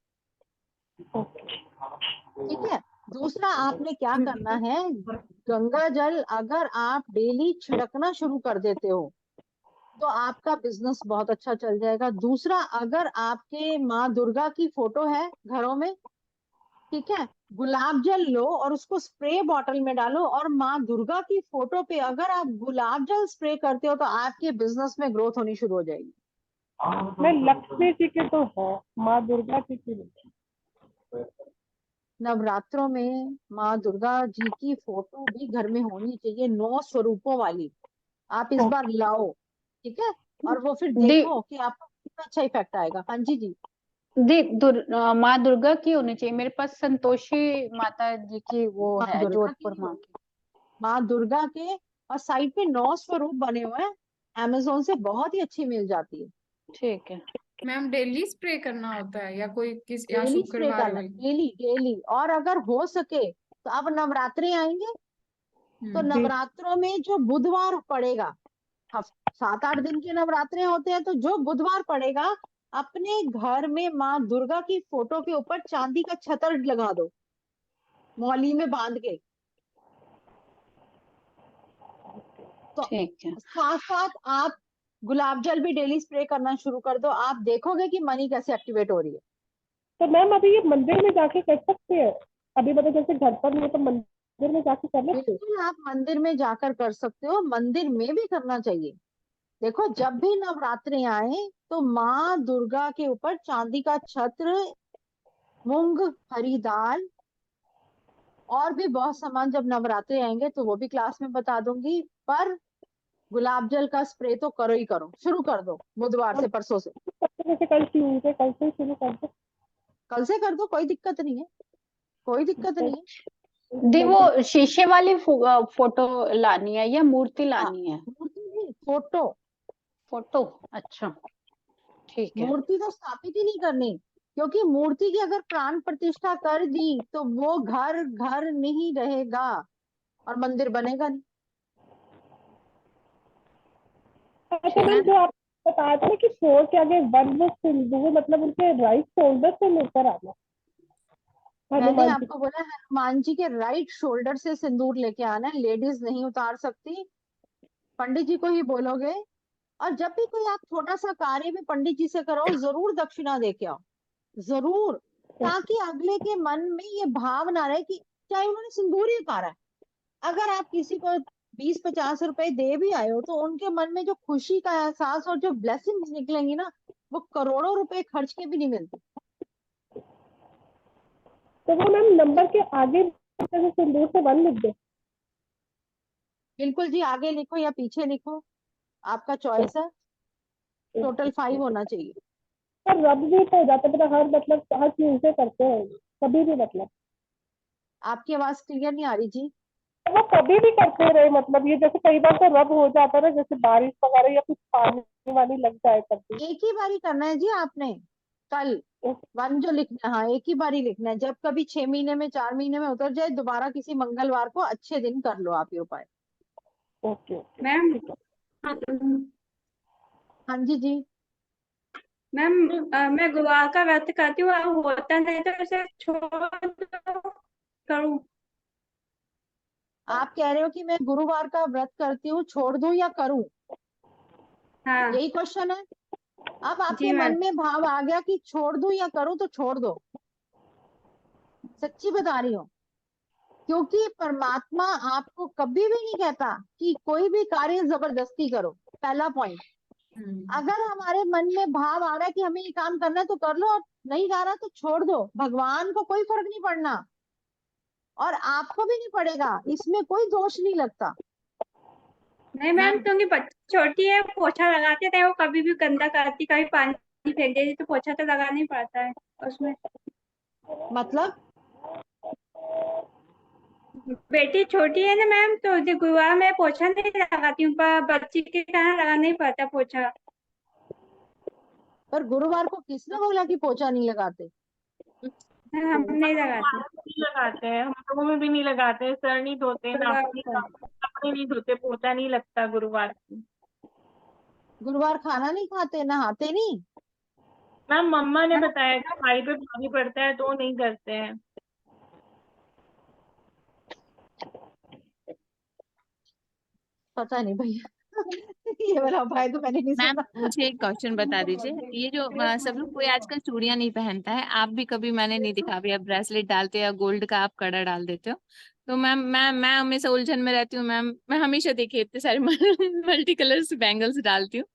ठीक है? दूसरा आपने क्या करना है, गंगा जल अगर आप डेली छिड़कना शुरू कर देते हो तो आपका बिजनेस बहुत अच्छा चल जाएगा। दूसरा, अगर आपके माँ दुर्गा की फोटो है घरों में, ठीक है, गुलाब जल लो और उसको स्प्रे बॉटल में डालो, और माँ दुर्गा की फोटो पे अगर आप गुलाब जल स्प्रे करते हो तो आपके बिजनेस में ग्रोथ होनी शुरू हो जाएगी। मैं लक्ष्मी जी के तो है, माँ दुर्गा जी की नहीं। नवरात्रों में माँ दुर्गा जी की फोटो भी घर में होनी चाहिए, 9 स्वरूपों वाली। आप इस बार लाओ, ठीक है, और वो फिर दी देखो कि आपको कितना अच्छा इफेक्ट आएगा। हाँ जी जी। माँ दुर्गा की होनी चाहिए। मेरे पास संतोषी माता जी की वो माँ है, दुर्गा की जोधपुर नहीं माँ होगी, की। माँ दुर्गा के, और साइड पे 9 स्वरूप बने हुए हैं, अमेजोन से बहुत ही अच्छी मिल जाती है। ठीक है। मैम डेली स्प्रे करना होता है या कोई किस या डेली स्प्रे शुक्रवार करना, में? Daily daily. और अगर हो सके तो अब नवरात्रे आएंगे, तो नवरात्रों में जो बुधवार पड़ेगा, 7-8 दिन के नवरात्रे होते हैं, तो जो बुधवार पड़ेगा अपने घर में माँ दुर्गा की फोटो के ऊपर चांदी का छतर लगा दो, मौली में बांध के। तो ठीक है। साथ साथ आप गुलाब जल भी डेली स्प्रे करना शुरू कर दो, आप देखोगे कि मनी कैसे एक्टिवेट हो रही है। तो मैम अभी ये मंदिर में जाके कर सकते हैं? अभी मतलब जैसे घर पर नहीं है तो मंदिर में जाके कर सकते हैं? बिल्कुल, आप मंदिर में जाकर कर सकते हो, मंदिर में भी करना चाहिए। देखो, जब भी नवरात्रे आए तो माँ दुर्गा के ऊपर चांदी का छत्र, मूंग, हरी दाल और भी बहुत सामान जब नवरात्रे आएंगे तो वो भी क्लास में बता दूंगी, पर गुलाब जल का स्प्रे तो करो ही करो, शुरू कर दो बुधवार से, परसों से। जैसे कल ट्यूजडे, कल से शुरू कर दो। कल से कर दो, कोई दिक्कत नहीं है, कोई दिक्कत नहीं है। दी वो शीशे वाली फोटो लानी है या मूर्ति लानी है? मूर्ति नहीं, फोटो। फोटो, अच्छा ठीक है। मूर्ति तो स्थापित ही नहीं करनी, क्योंकि मूर्ति की अगर प्राण प्रतिष्ठा कर दी तो वो घर घर नहीं रहेगा और मंदिर बनेगा नहीं। अच्छा मैम, जो आप बता रहे थे कि फ्लोर के आगे वन वो सिंदूर, मतलब उनके राइट शोल्डर से लेकर आना। मैंने हनुमान जी आपको बोला हनुमान जी के राइट शोल्डर से सिंदूर लेके आना है, लेडीज नहीं उतार सकती, पंडित जी को ही बोलोगे। और जब भी कोई आप छोटा सा कार्य भी पंडित जी से करो, जरूर दक्षिणा दे के आओ, जरूर, ताकि अगले के मन में ये भाव ना रहे कि चाहे उन्होंने सिंदूर ही उतारा है, अगर आप किसी को 20-50 रुपए दे भी आए हो तो उनके मन में जो खुशी का एहसास और जो ब्लेसिंग्स निकलेंगी ना, वो करोड़ों रुपए खर्च के भी नहीं मिलती। तो वो मैम नंबर के आगे जैसे सिंदूर से वन लिख दे। बिल्कुल जी, आगे लिखो या पीछे लिखो, आपका चॉइस है, टोटल 5 होना चाहिए। पर रब भी तो हो जाता है, मतलब हर ट्यूजडे करते हैं कभी भी, मतलब आपकी आवाज क्लियर नहीं आ रही जी। वो कभी भी करते रहे, मतलब ये जैसे कई बार तो रब हो जाता है ना, जैसे बारिश वगैरह या कुछ पानी वानी लग जाए करती। एक ही बारी करना है जी आपने, कल वन जो लिखना है, हाँ एक ही बारी लिखना है। जब कभी 6 महीने में, 4 महीने में उतर जाए, दोबारा किसी मंगलवार को अच्छे दिन कर लो आप ये उपाय। ओके मैम हाँ जी जी। मैम मैं गुरुवार का व्रत करती हूँ, होता नहीं तो उसे छोड़ दो, करूँ? आप कह रहे हो कि मैं गुरुवार का व्रत करती हूँ, छोड़ दूं या करूं, हाँ यही क्वेश्चन है। अब आपके जी मैम। मन में भाव आ गया कि छोड़ दूं या करूं, तो छोड़ दो, सच्ची बता रही हूँ। क्योंकि परमात्मा आपको कभी भी नहीं कहता कि कोई भी कार्य जबरदस्ती करो, पहला पॉइंट। अगर हमारे मन में भाव आ रहा है कि हमें ये काम करना है तो कर लो, और नहीं जा रहा तो छोड़ दो, भगवान को कोई फर्क नहीं पड़ना और आपको भी नहीं पड़ेगा, इसमें कोई दोष नहीं लगता। नहीं मैम, क्योंकि बच्ची छोटी है, पोछा लगाते थे, वो कभी भी गंदा करती, कभी पानी फेंक देती, तो पोछा तो लगाना ही पड़ता है उसमें। मतलब बेटी छोटी है ना मैम, तो जो गुरुवार में पोछा नहीं लगाती हूँ, पर बच्ची के कारण लगाना ही पड़ता पोछा। पर गुरुवार को किसने बोला कि पोछा नहीं लगाते? हम नहीं लगाते। नहीं लगाते हैं, हम लोगों में भी नहीं लगाते हैं, सर नहीं धोते, कपड़े नहीं धोते, पोछा नहीं लगता गुरुवार को। गुरुवार खाना नहीं खाते, नहाते नहीं? मैम मम्मा ने बताया था, भाई पे भारी पड़ता है तो नहीं करते हैं। पता नहीं भैया ये वाला उपाय तो मैंने नहीं मैम सुना। मुझे एक क्वेश्चन बता दीजिए, ये जो सब लोग कोई आजकल चूड़ियां नहीं पहनता है, आप भी कभी मैंने नहीं देखा अभी आप ब्रेसलेट डालते हो या गोल्ड का आप कड़ा डाल देते हो, तो मैम मैं हमेशा उलझन में रहती हूँ मैम। मैं हमेशा देखिए इतने सारे मल्टी कलर्स बैंगल्स डालती हूँ,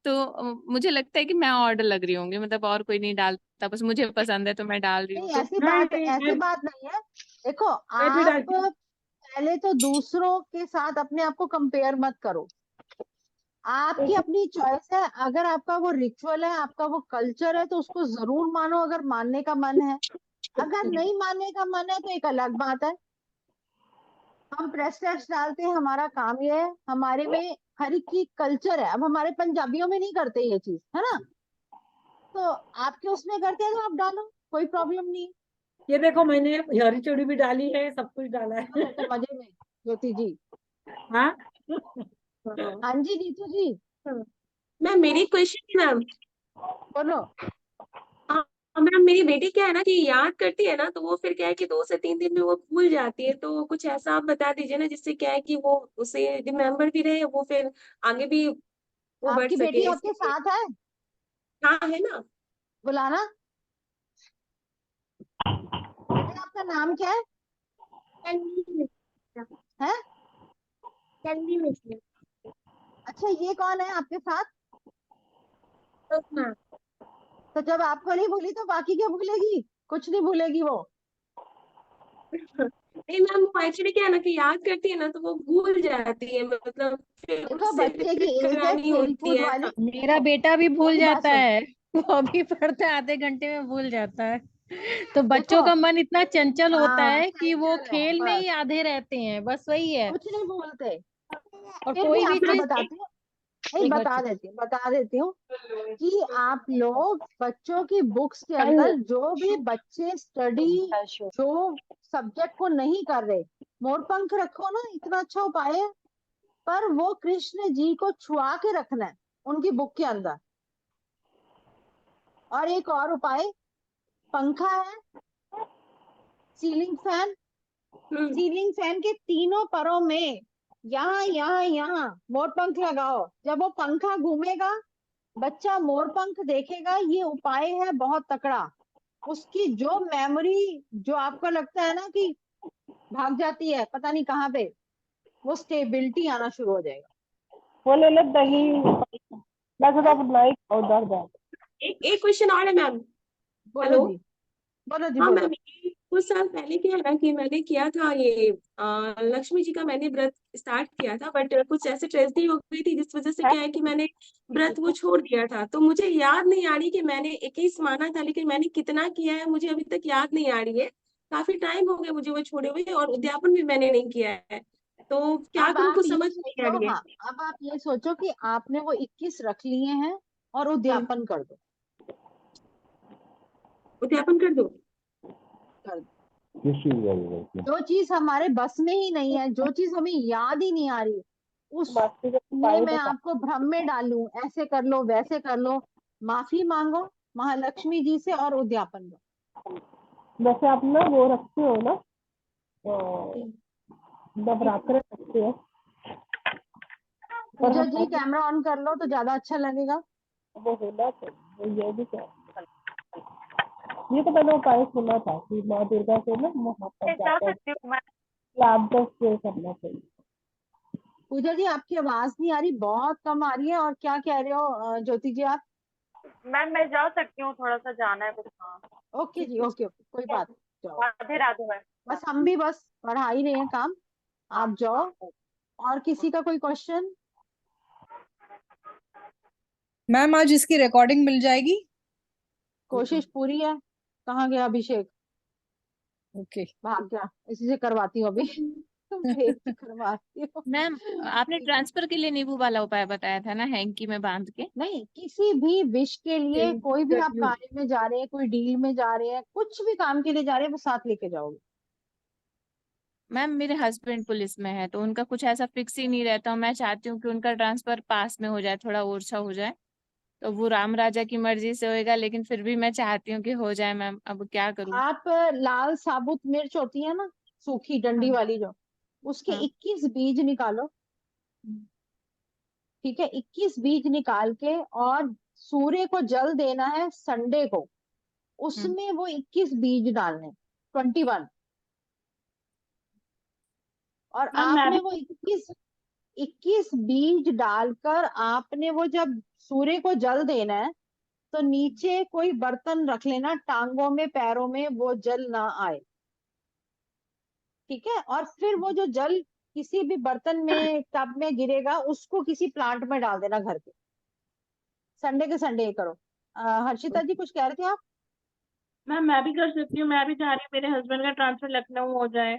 तो मुझे लगता है कि मैं ऑर्डर लग रही होंगी, मतलब और कोई नहीं डालता, बस मुझे पसंद है तो मैं डाल रही हूँ। नहीं तो ऐसी नहीं, बात नहीं है। देखो मैं भी आप डालती हूँ। पहले तो दूसरों के साथ अपने आप को कंपेयर मत करो। आपकी अपनी चॉइस है, अगर आपका वो रिचुअल है, आपका वो कल्चर है, तो उसको जरूर मानो अगर मानने का मन है। अगर नहीं मानने का मन है तो एक अलग बात है। हम प्रेस टेस्ट डालते हैं, हमारा काम ये है, हमारे में हर एक की कल्चर है। अब हमारे पंजाबियों में नहीं करते ये चीज, है ना? तो आपके उसमें करते हैं तो आप डालो, कोई प्रॉब्लम नहीं। ये देखो मैंने हरी चूड़ी भी डाली है, सब कुछ डाला है। तो मजे में ज्योति जी। हाँ हाँ जी नीतू जी मैम मेरी क्वेश्चन थी मैम। बोलो। हाँ मैम, मेरी बेटी क्या है ना कि याद करती है ना, तो वो फिर क्या है कि 2 से 3 दिन में वो भूल जाती है, तो कुछ ऐसा आप बता दीजिए ना जिससे क्या है कि वो उसे रिमेम्बर भी रहे, वो फिर आगे भी वो बढ़ आपकी बेटी सके आपके इसके लिए। साथ है? हाँ है ना। बुलाना। बेटा आपका नाम क्या है? है? अच्छा ये कौन है आपके साथ? तो जब आपको नहीं भूली तो बाकी क्या भूलेगी? कुछ नहीं भूलेगी वो। नहीं मैम, वो एक्चुअली क्या है ना कि याद करती है ना तो वो भूल जाती है, मतलब फिर देखो उससे बच्चे की रिपीट एज है करानी खेल होती कूद है। वाली। मेरा बेटा भी भूल मेरी बात जाता सुन। है। वो अभी पढ़ता है, आधे घंटे में भूल जाता है। तो बच्चों देखो का मन इतना चंचल होता हाँ है कि वो चंचल है खेल में बस, ही आधे रहते हैं, बस वही है। कुछ नहीं भूलते। और फिर भी कोई भी आपको चीज बताती हूँ, नहीं एक बार चुप। बता देती हूँ कि आप लोग बच्चों की बुक्स के अंदर जो भी बच्चे स्टडी, जो सब्जेक्ट को नहीं कर रहे, मोरपंख रखो ना, इतना अच्छा उपाय है। पर वो कृष्ण जी को छुआ के रखना है उनकी बुक के अंदर। और एक और उपाय, पंखा है, सीलिंग फैन, सीलिंग फैन के तीनों परों में यहाँ मोरपंख लगाओ। जब वो पंखा घूमेगा, बच्चा मोरपंख देखेगा। ये उपाय है बहुत तकड़ा। उसकी जो मेमोरी, जो आपको लगता है ना कि भाग जाती है पता नहीं कहाँ पे, वो स्टेबिलिटी आना शुरू हो जाएगा। वो ले ले दही, वैसे तो आप नहीं खाओ, दर्द है। एक क्वेश्चन और है मैम। बोलो हेलो। जी, बोलो जी हाँ बोलो। मैम, कुछ साल पहले क्या है ना कि मैंने किया था ये लक्ष्मी जी का मैंने व्रत स्टार्ट किया था, बट कुछ ऐसे ट्रेजेडी हो गई थी जिस वजह से क्या है कि मैंने व्रत वो छोड़ दिया था। तो मुझे याद नहीं आ रही कि मैंने 21 माना था, लेकिन मैंने कितना किया है मुझे अभी तक याद नहीं आ रही है। काफी टाइम हो गया मुझे वो छोड़े हुए, और उद्यापन भी मैंने नहीं किया है, तो क्या अब करूँ आप कुछ ये समझ नहीं आ सोचो, रही है। हाँ अब आप ये सोचो कि आपने वो 21 रख लिए हैं और उद्यापन कर दो। उद्यापन कर दो। कर दो। जो चीज हमारे बस में ही नहीं है, जो चीज हमें याद ही नहीं आ रही, उसमें मैं आपको भ्रम में डालूं, ऐसे कर लो वैसे कर लो, माफी मांगो महालक्ष्मी जी से और उद्यापन करो। वैसे आप ना वो रखते हो ना, नवरात्र रखते हो? पूजा जी कैमरा ऑन कर लो तो ज्यादा अच्छा लगेगा। वो होना चाहिए, ये भी क्या, ये तो मैंने उपाय सुना था कि माँ दुर्गा से ना वहाँ पर जा जाकर सकती हूँ मैं। लाभ करना चाहिए। पूजा जी आपकी आवाज नहीं आ रही, बहुत कम आ रही है। और क्या कह रहे हो ज्योति जी आप? मैम मैं जा सकती हूँ, थोड़ा सा जाना है बस। हाँ ओके जी, ओके ओके, कोई बात नहीं, जाओ। राधे राधे मैम। बस हम भी बस बढ़ा ही रहे हैं काम, आप जाओ। और किसी का कोई क्वेश्चन? मैम आज इसकी रिकॉर्डिंग मिल जाएगी? कोशिश पूरी है। कहाँ गया अभिषेक? ओके भाग गया, इसी से करवाती हूँ अभी भेज के करवाती हूँ। मैम आपने ट्रांसफर के लिए नींबू वाला उपाय बताया था ना, हैंकी में बांध के। नहीं, किसी भी विश के लिए, कोई भी आप कार्य में जा रहे हैं, कोई डील में जा रहे हैं, कुछ भी काम के लिए जा रहे हैं, वो साथ लेके जाओगे। मैम मेरे हस्बैंड पुलिस में है, तो उनका कुछ ऐसा फिक्स ही नहीं रहता, मैं चाहती हूँ कि उनका ट्रांसफर पास में हो जाए, थोड़ा ओरछा हो जाए, तो वो राम राजा की मर्जी से होएगा, लेकिन फिर भी मैं चाहती हूँ कि हो जाए मैम, अब क्या करूँ। आप लाल साबुत मिर्च होती है ना, सूखी डंडी हाँ वाली जो, उसके हाँ 21 बीज निकालो, ठीक है, 21 बीज निकाल के और सूर्य को जल देना है संडे को, उसमें वो 21 बीज डालने, 21। और मैम मैं आपने भी वो 21 बीज डालकर आपने वो जब सूर्य को जल देना है, तो नीचे कोई बर्तन रख लेना, टांगों में पैरों में वो जल ना आए, ठीक है। और फिर वो जो जल किसी भी बर्तन में टब में गिरेगा, उसको किसी प्लांट में डाल देना घर के। संडे के संडे ये करो। हर्षिता जी कुछ कह रहे थे आप? मैम मैं भी कर सकती हूँ, मैं भी चाह रही हूँ मेरे हस्बैंड का ट्रांसफर लखनऊ हो जाए।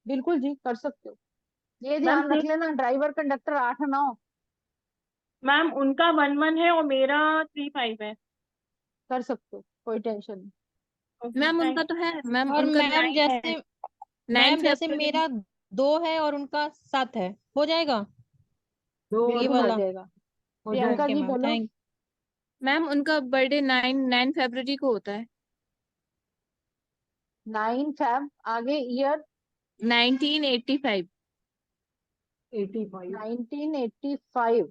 बिल्कुल जी, कर सकते हो। ये मैम ध्यान रख लेना, ड्राइवर कंडक्टर 8-9। मैम उनका 1-1 है और मेरा 3-5 है। कर सकते हो, कोई टेंशन नहीं। मैम उनका तो है, मैम और उनका मैम 9 है, जैसे 9 जैसे फरवरी। मेरा 2 है और उनका 7 है, हो जाएगा 2 ये और बिल्कुल हो 7 वाला? जाएगा। हो प्रियंका ओके जी मैम, बोलो। थैंक। मैम उनका बर्थडे 9 फरवरी को होता है। 9 Feb, आगे ईयर 1985। 85। 1985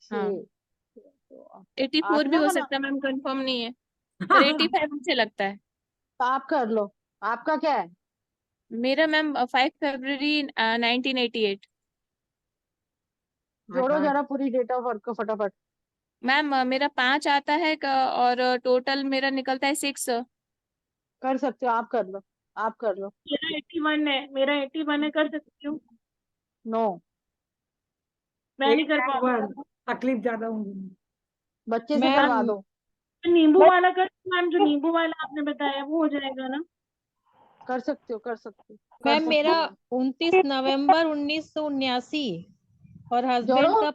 से। हाँ, तो 84 भी 8-9 हो बना। सकता है मैम, कंफर्म नहीं है, पर 85 मुझे लगता है। तो आप कर लो, आपका क्या है? मेरा मैम 5 फरवरी 1988। जोड़ो 8-8। जरा पूरी डेट ऑफ बर्थ को फटाफट। मैम मेरा 5 आता है और टोटल मेरा निकलता है 6। कर सकते हो, आप कर लो, आप कर लो। मेरा 81 है, कर सकती हूँ। नो, मैं नहीं कर पाऊंगी। तकलीफ ज्यादा होगी। बच्चे से मैम करवा दो। नींबू वाला कर मैम, जो नींबू वाला आपने बताया वो हो जाएगा ना? कर सकते हो, कर सकते हो, कर मैम सकते मेरा हो। 29 नवंबर 1979 और हस्बैंड जोड़ो का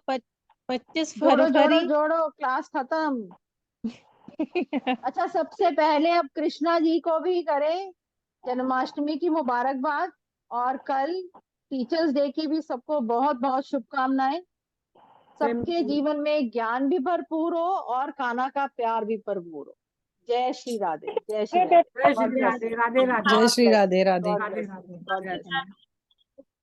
25 जोड़ो जोड़ो फरवरी। जोड़ो, क्लास खत्म। अच्छा, सबसे पहले अब कृष्णा जी को भी करें जन्माष्टमी की मुबारकबाद, और कल टीचर्स डे की भी सबको बहुत बहुत शुभकामनाएं। सबके जीवन में ज्ञान भी भरपूर हो और कान्हा का प्यार भी भरपूर हो। जय श्री राधे, जय श्री राधे। जय God Shri bless Radhe, you, Radhe Radhe. जय God Shri bless Radhe you, Radhe. God Radhe bless you, Radhe. God bless you.